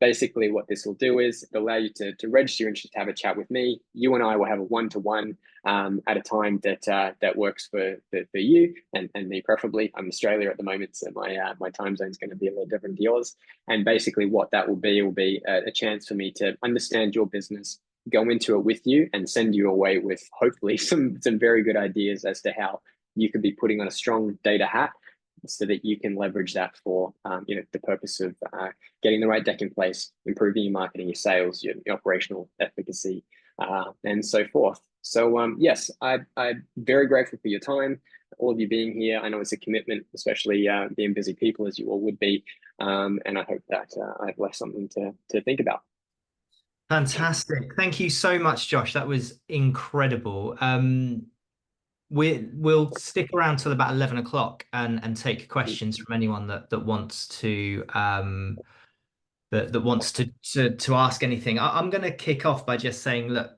Basically, what this will do is it'll allow you to register your interest, to have a chat with me. You and I will have a one-to-one at a time that works for you and me preferably. I'm in Australia at the moment, so my time zone is going to be a little different to yours. And basically what that will be a chance for me to understand your business, go into it with you, and send you away with hopefully some very good ideas as to how you could be putting on a strong data hat so that you can leverage that for the purpose of getting the right deck in place, improving your marketing, your sales, your operational efficacy, and so forth. So yes, I'm very grateful for your time, all of you being here. I know it's a commitment, especially being busy people as you all would be, and I hope that I've left something to think about. Fantastic. Thank you so much, Josh. That was incredible. We'll stick around till about 11 o'clock and take questions from anyone that wants to that wants to ask anything. I'm going to kick off by just saying, look,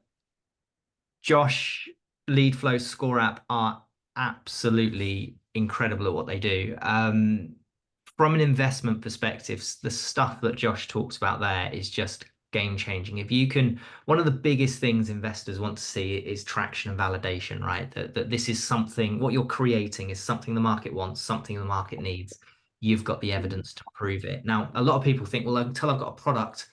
Josh, Leadflow, Score App are absolutely incredible at what they do. From an investment perspective, the stuff that Josh talks about there is just game changing. If you can, one of the biggest things investors want to see is traction and validation, right? That this is something, what you're creating is something the market wants, something the market needs. You've got the evidence to prove it. Now, a lot of people think, well, until I've got a product,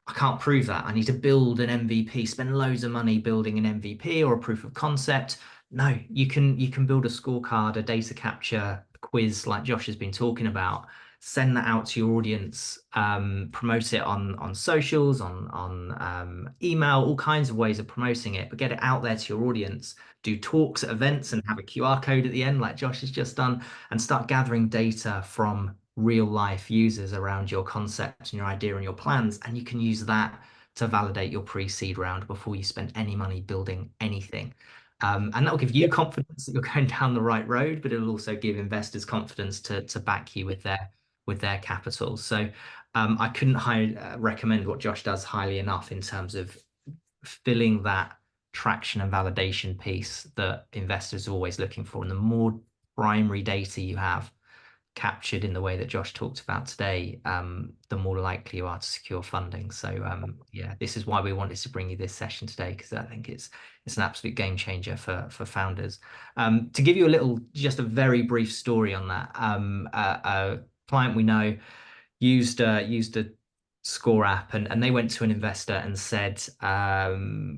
I can't prove that. I need to build an MVP, spend loads of money building an MVP or a proof of concept. No, you can build a scorecard, a data capture quiz like Josh has been talking about, send that out to your audience, promote it on socials, on email, all kinds of ways of promoting it, but get it out there to your audience, do talks at events and have a QR code at the end like Josh has just done, and start gathering data from real life users around your concept and your idea and your plans. And you can use that to validate your pre-seed round before you spend any money building anything. And that will give you confidence that you're going down the right road, but it'll also give investors confidence to back you with their capital. So I couldn't recommend what Josh does highly enough in terms of filling that traction and validation piece that investors are always looking for. And the more primary data you have captured in the way that Josh talked about today, the more likely you are to secure funding. So yeah, this is why we wanted to bring you this session today, because I think it's an absolute game changer for founders. To give you just a very brief story on that, a client we know used a Score App, and they went to an investor and said,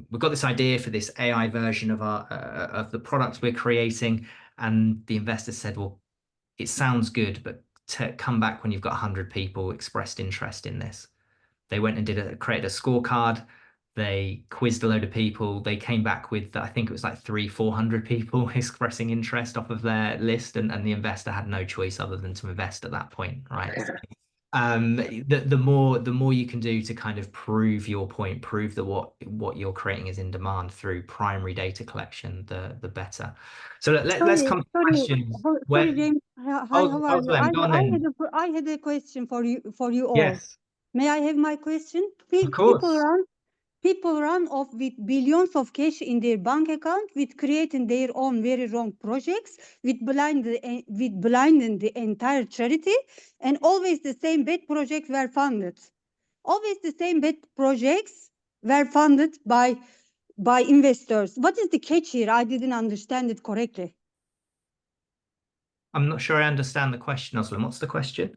we've got this idea for this AI version of the product we're creating. And the investor said, well, it sounds good, but come back when you've got 100 people expressed interest in this. They went and created a scorecard. They quizzed a load of people. They came back with, I think it was like 300-400 people expressing interest off of their list, and the investor had no choice other than to invest at that point, right? The more you can do to kind of prove your point, prove that what you're creating is in demand through primary data collection, the better. So let's come to questions. Sorry, James. Hi, how are you? I had a question for you all. Yes. May I have my question? Of course. People run off with billions of cash in their bank account, with creating their own very wrong projects, with blinding the entire charity, and always the same bad projects were funded. Always the same bad projects were funded by investors. What is the catch here? I didn't understand it correctly. I'm not sure I understand the question, Oslam. What's the question?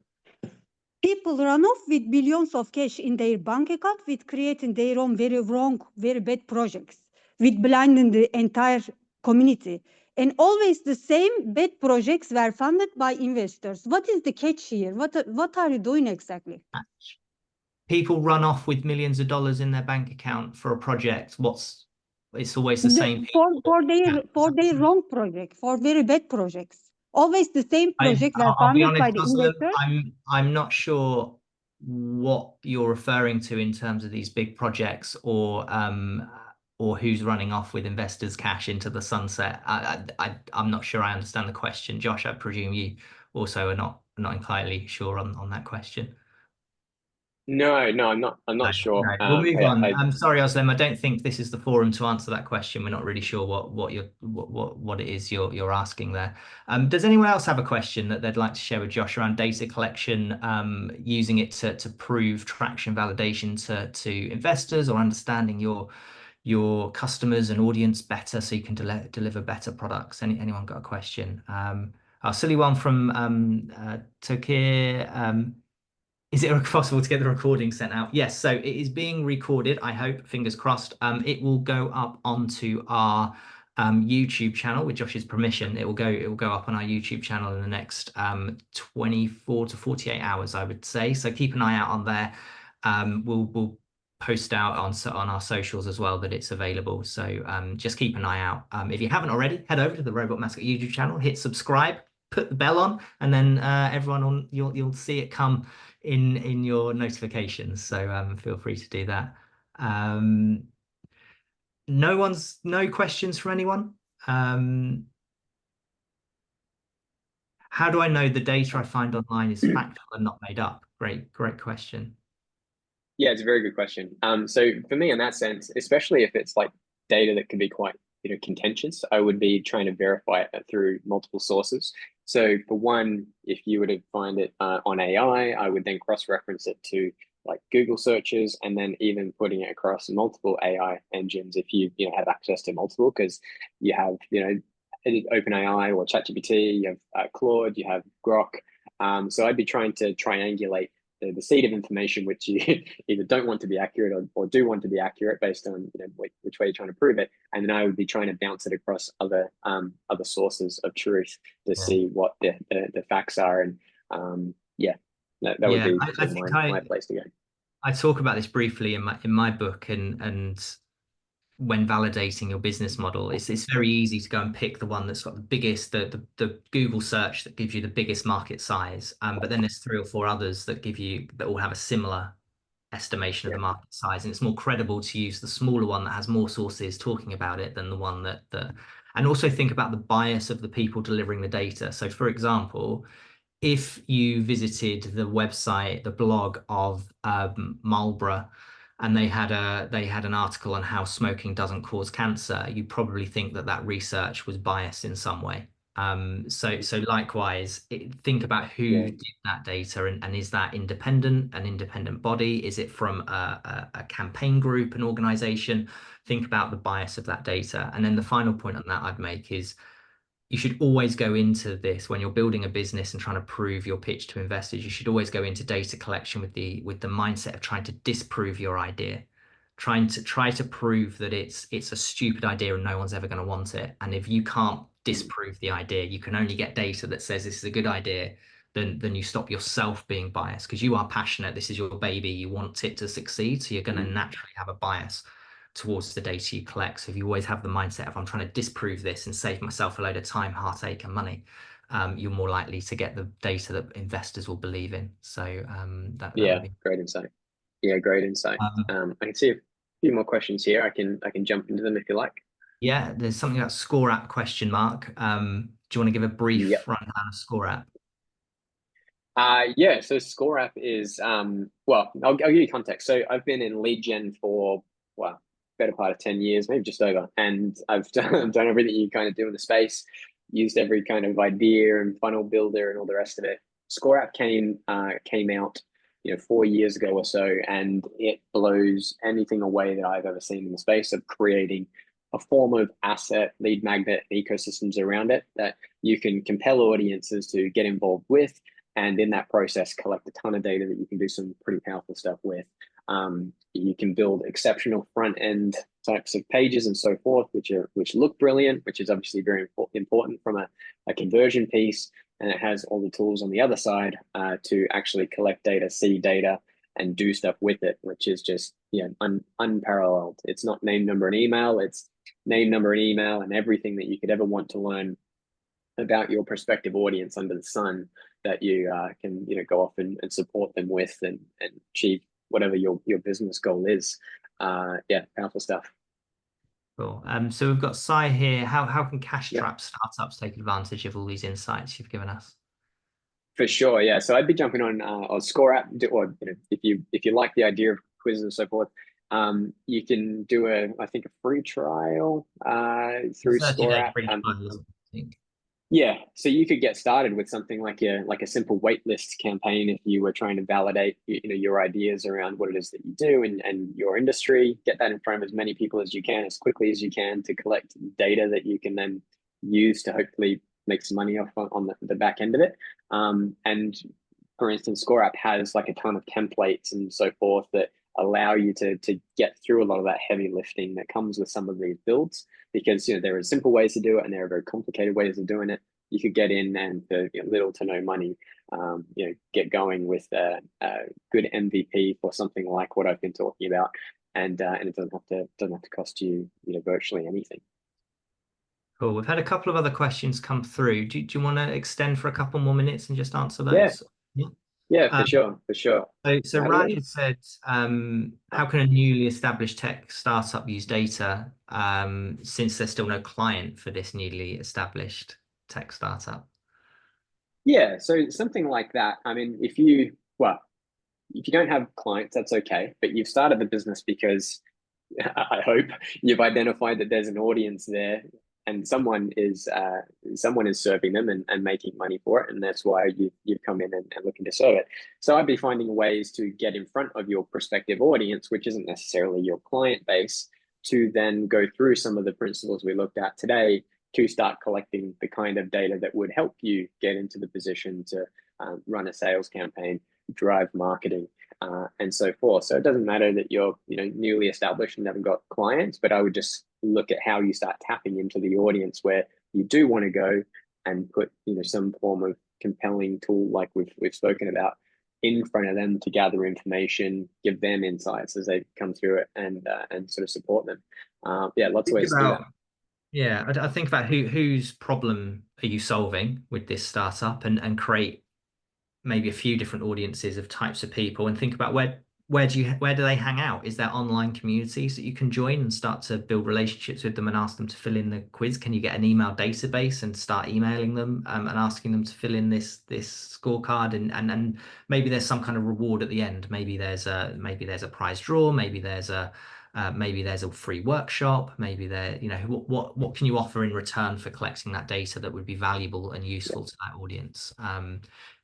People run off with billions of cash in their bank account, with creating their own very wrong, very bad projects, with blinding the entire community. And always the same bad projects were funded by investors. What is the catch here? What are you doing exactly? People run off with millions of dollars in their bank account for a project. It's always the same people. For their wrong project, for very bad projects. Always the same project were funded by the investors. I'm not sure what you're referring to in terms of these big projects, or who's running off with investors' cash into the sunset. I'm not sure I understand the question. Josh, I presume you also are not entirely sure on that question. No, I'm not sure. No. We'll move on. I'm sorry, Oslam. I don't think this is the forum to answer that question. We're not really sure what it is you're asking there. Does anyone else have a question that they'd like to share with Josh around data collection, using it to prove traction validation to investors, or understanding your customers and audience better so you can deliver better products? Anyone got a question? A silly one from Tokir. Is it possible to get the recording sent out? Yes, so it is being recorded, I hope, fingers crossed. It will go up onto our YouTube channel with Josh's permission. It will go up on our YouTube channel in the next 24 to 48 hours, I would say. So keep an eye out on there. We'll post out on our socials as well that it's available. So just keep an eye out. If you haven't already, head over to the Robot Mascot YouTube channel, hit subscribe, put the bell on, and then you'll see it come in your notifications. So feel free to do that. No questions from anyone. How do I know the data I find online is factual and not made up? Great question. Yeah, it's a very good question. So for me, in that sense, especially if it's like data that can be quite, contentious, I would be trying to verify it through multiple sources. So for one, if you were to find it on AI, I would then cross-reference it to like Google searches, and then even putting it across multiple AI engines if you have access to multiple, because you have OpenAI or ChatGPT, you have Claude, you have Grok. So I'd be trying to triangulate the seed of information which you either don't want to be accurate or do want to be accurate based on which way you're trying to prove it, and then I would be trying to bounce it across other sources of truth to see what the facts are, and that would be my place to go. I talk about this briefly in my book, and when validating your business model, it's very easy to go and pick the one that's got the biggest, the Google search that gives you the biggest market size. But then there's 3 or 4 others that all have a similar estimation of the market size, and it's more credible to use the smaller one that has more sources talking about it than the one and also think about the bias of the people delivering the data. So for example, if you visited the website, the blog of Marlborough, and they had an article on how smoking doesn't cause cancer, you probably think that research was biased in some way. So likewise, think about who did that data, and is that an independent body? Is it from a campaign group, an organization? Think about the bias of that data. And then the final point on that I'd make is, you should always go into this when you're building a business and trying to prove your pitch to investors. You should always go into data collection with the mindset of trying to disprove your idea, try to prove that it's a stupid idea and no one's ever going to want it. And if you can't disprove the idea, you can only get data that says this is a good idea, then you stop yourself being biased, because you are passionate. This is your baby. You want it to succeed. So you're going to naturally have a bias towards the data you collect. So if you always have the mindset of, I'm trying to disprove this and save myself a load of time, heartache, and money, you're more likely to get the data that investors will believe in. So that would be great insight. Great insight. I can see a few more questions here. I can jump into them if you like. Yeah, there's something about Score App ? Do you want to give a brief rundown of Score App? So Score App is well, I'll give you context. So I've been in lead gen for better part of 10 years, maybe just over, and I've done everything you kind of do in the space, used every kind of idea and funnel builder and all the rest of it. Score App came out 4 years ago or so, and it blows anything away that I've ever seen in the space of creating a form of asset, lead magnet, ecosystems around it that you can compel audiences to get involved with, and in that process collect a ton of data that you can do some pretty powerful stuff with. You can build exceptional front end types of pages and so forth, which look brilliant, which is obviously very important from a conversion piece. And it has all the tools on the other side to actually collect data, see data, and do stuff with it, which is just unparalleled. It's not name, number, and email. It's name, number, and email, and everything that you could ever want to learn about your prospective audience under the sun that you can go off and support them with and achieve whatever your business goal is. Powerful stuff. Cool. So we've got Sai here. How can cash-strapped startups take advantage of all these insights you've given us? For sure, yeah. So I'd be jumping on Score App, or if you like the idea of quizzes and so forth, you can do I think a free trial through Score App. Yeah, so you could get started with something like a simple waitlist campaign if you were trying to validate your ideas around what it is that you do and your industry. Get that in front of as many people as you can, as quickly as you can, to collect data that you can then use to hopefully make some money off on the back end of it. And for instance, Score App has like a ton of templates and so forth that allow you to get through a lot of that heavy lifting that comes with some of these builds, because there are simple ways to do it and there are very complicated ways of doing it. You could get in and for little to no money, get going with a good MVP for something like what I've been talking about, and it doesn't have to cost you virtually anything. Cool. We've had a couple of other questions come through. Do you want to extend for a couple more minutes and just answer those? Yeah, for sure. So Raj had said, how can a newly established tech startup use data since there's still no client for this newly established tech startup? Yeah, so something like that. I mean, if you don't have clients, that's okay, but you've started the business because I hope you've identified that there's an audience there and someone is serving them and making money for it, and that's why you've come in and looking to serve it. So I'd be finding ways to get in front of your prospective audience, which isn't necessarily your client base, to then go through some of the principles we looked at today to start collecting the kind of data that would help you get into the position to run a sales campaign, drive marketing, and so forth. So it doesn't matter that you're newly established and haven't got clients, but I would just look at how you start tapping into the audience where you do want to go and put some form of compelling tool like we've spoken about in front of them to gather information, give them insights as they come through it, and sort of support them. Lots of ways to do that. Yeah, I think about whose problem are you solving with this startup, and create maybe a few different audiences of types of people, and think about where do they hang out? Is there online communities that you can join and start to build relationships with them and ask them to fill in the quiz? Can you get an email database and start emailing them and asking them to fill in this scorecard, and maybe there's some kind of reward at the end. Maybe there's a prize draw, maybe there's a free workshop, maybe what can you offer in return for collecting that data that would be valuable and useful to that audience?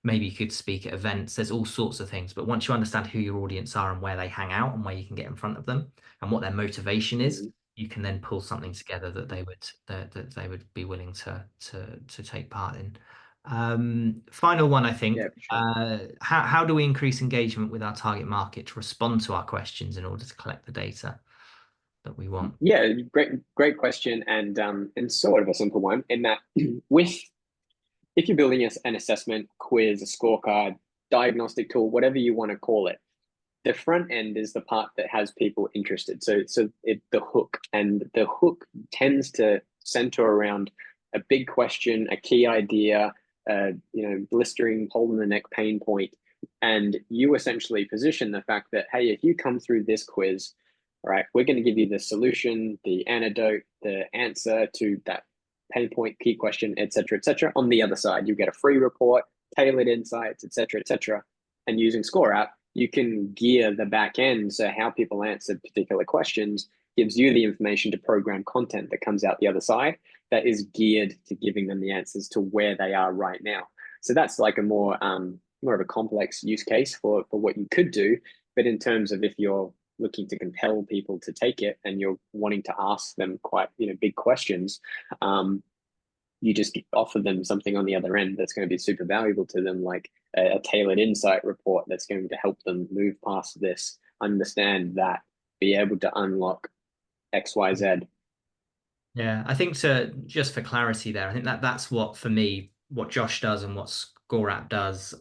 Maybe you could speak at events. There's all sorts of things, but once you understand who your audience are and where they hang out and where you can get in front of them and what their motivation is, you can then pull something together that they would be willing to take part in. Final one, I think. Yeah, for sure. How do we increase engagement with our target market to respond to our questions in order to collect the data that we want? Yeah, great question, and sort of a simple one in that if you're building an assessment, quiz, a scorecard, diagnostic tool, whatever you want to call it, the front end is the part that has people interested. So the hook, and the hook tends to center around a big question, a key idea, blistering hole in the neck pain point, and you essentially position the fact that, hey, if you come through this quiz, all right, we're going to give you the solution, the antidote, the answer to that pain point, key question, etc., etc. On the other side, you get a free report, tailored insights, etc., etc. And using ScoreUp, you can gear the back end so how people answer particular questions gives you the information to program content that comes out the other side that is geared to giving them the answers to where they are right now. So that's like a more of a complex use case for what you could do. But in terms of if you're looking to compel people to take it and you're wanting to ask them quite big questions, you just offer them something on the other end that's going to be super valuable to them, like a tailored insight report that's going to help them move past this, understand that, be able to unlock XYZ. Yeah, I think just for clarity there, I think that's what, for me, what Josh does and what ScoreUp does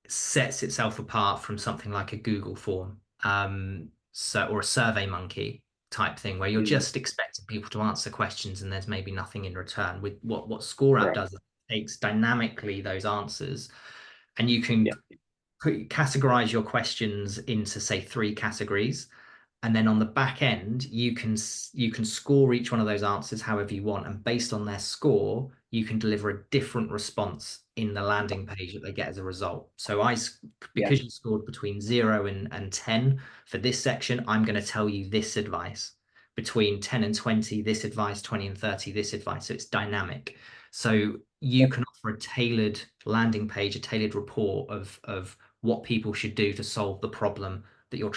sets itself apart from something like a Google form, or a Survey Monkey type thing, where you're just expecting people to answer questions and there's maybe nothing in return. With what ScoreUp does, it takes dynamically those answers, and you can categorize your questions into, say, 3 categories. And then on the back end, you can score each one of those answers however you want. And based on their score, you can deliver a different response in the landing page that they get as a result. So because you scored between 0 and 10 for this section, I'm going to tell you this advice. Between 10 and 20, this advice, 20 and 30, this advice. So it's dynamic. So you can offer a tailored landing page, a tailored report of what people should do to solve the problem that your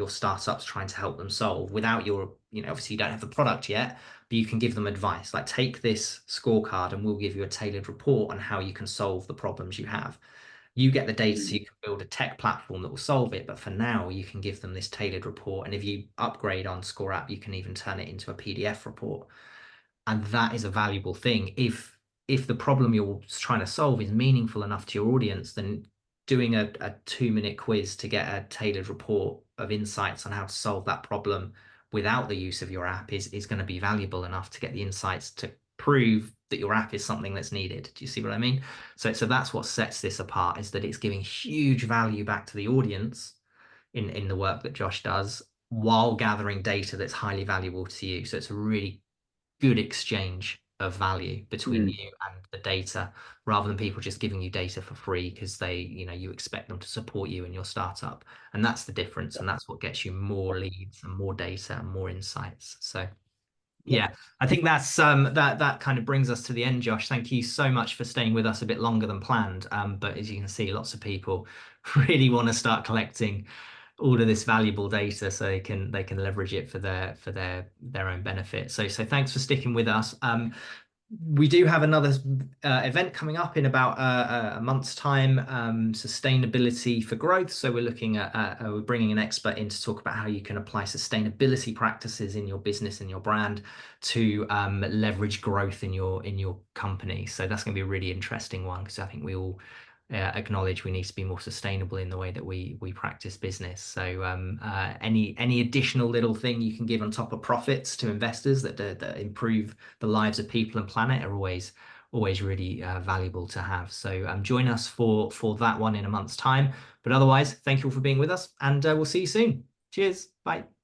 startup's trying to help them solve, without obviously you don't have the product yet, but you can give them advice like, take this scorecard and we'll give you a tailored report on how you can solve the problems you have. You get the data so you can build a tech platform that will solve it. But for now, you can give them this tailored report. And if you upgrade on ScoreUp, you can even turn it into a PDF report. And that is a valuable thing. If the problem you're trying to solve is meaningful enough to your audience, then doing a 2-minute quiz to get a tailored report of insights on how to solve that problem without the use of your app is going to be valuable enough to get the insights to prove that your app is something that's needed. Do you see what I mean? So that's what sets this apart, is that it's giving huge value back to the audience in the work that Josh does, while gathering data that's highly valuable to you. So it's a really good exchange of value between you and the data, rather than people just giving you data for free because they, you expect them to support you in your startup. And that's the difference. And that's what gets you more leads and more data and more insights. So yeah, I think that's that kind of brings us to the end, Josh. Thank you so much for staying with us a bit longer than planned. But as you can see, lots of people really want to start collecting all of this valuable data so they can leverage it for their own benefit. So thanks for sticking with us. We do have another event coming up in about a month's time, sustainability for growth. So we're looking at we're bringing an expert in to talk about how you can apply sustainability practices in your business and your brand to leverage growth in your company. So that's going to be a really interesting one, because I think we all acknowledge we need to be more sustainable in the way that we practice business. So any additional little thing you can give on top of profits to investors that improve the lives of people and planet are always really valuable to have. So join us for that one in a month's time. But otherwise, thank you all for being with us, and we'll see you soon. Cheers. Bye.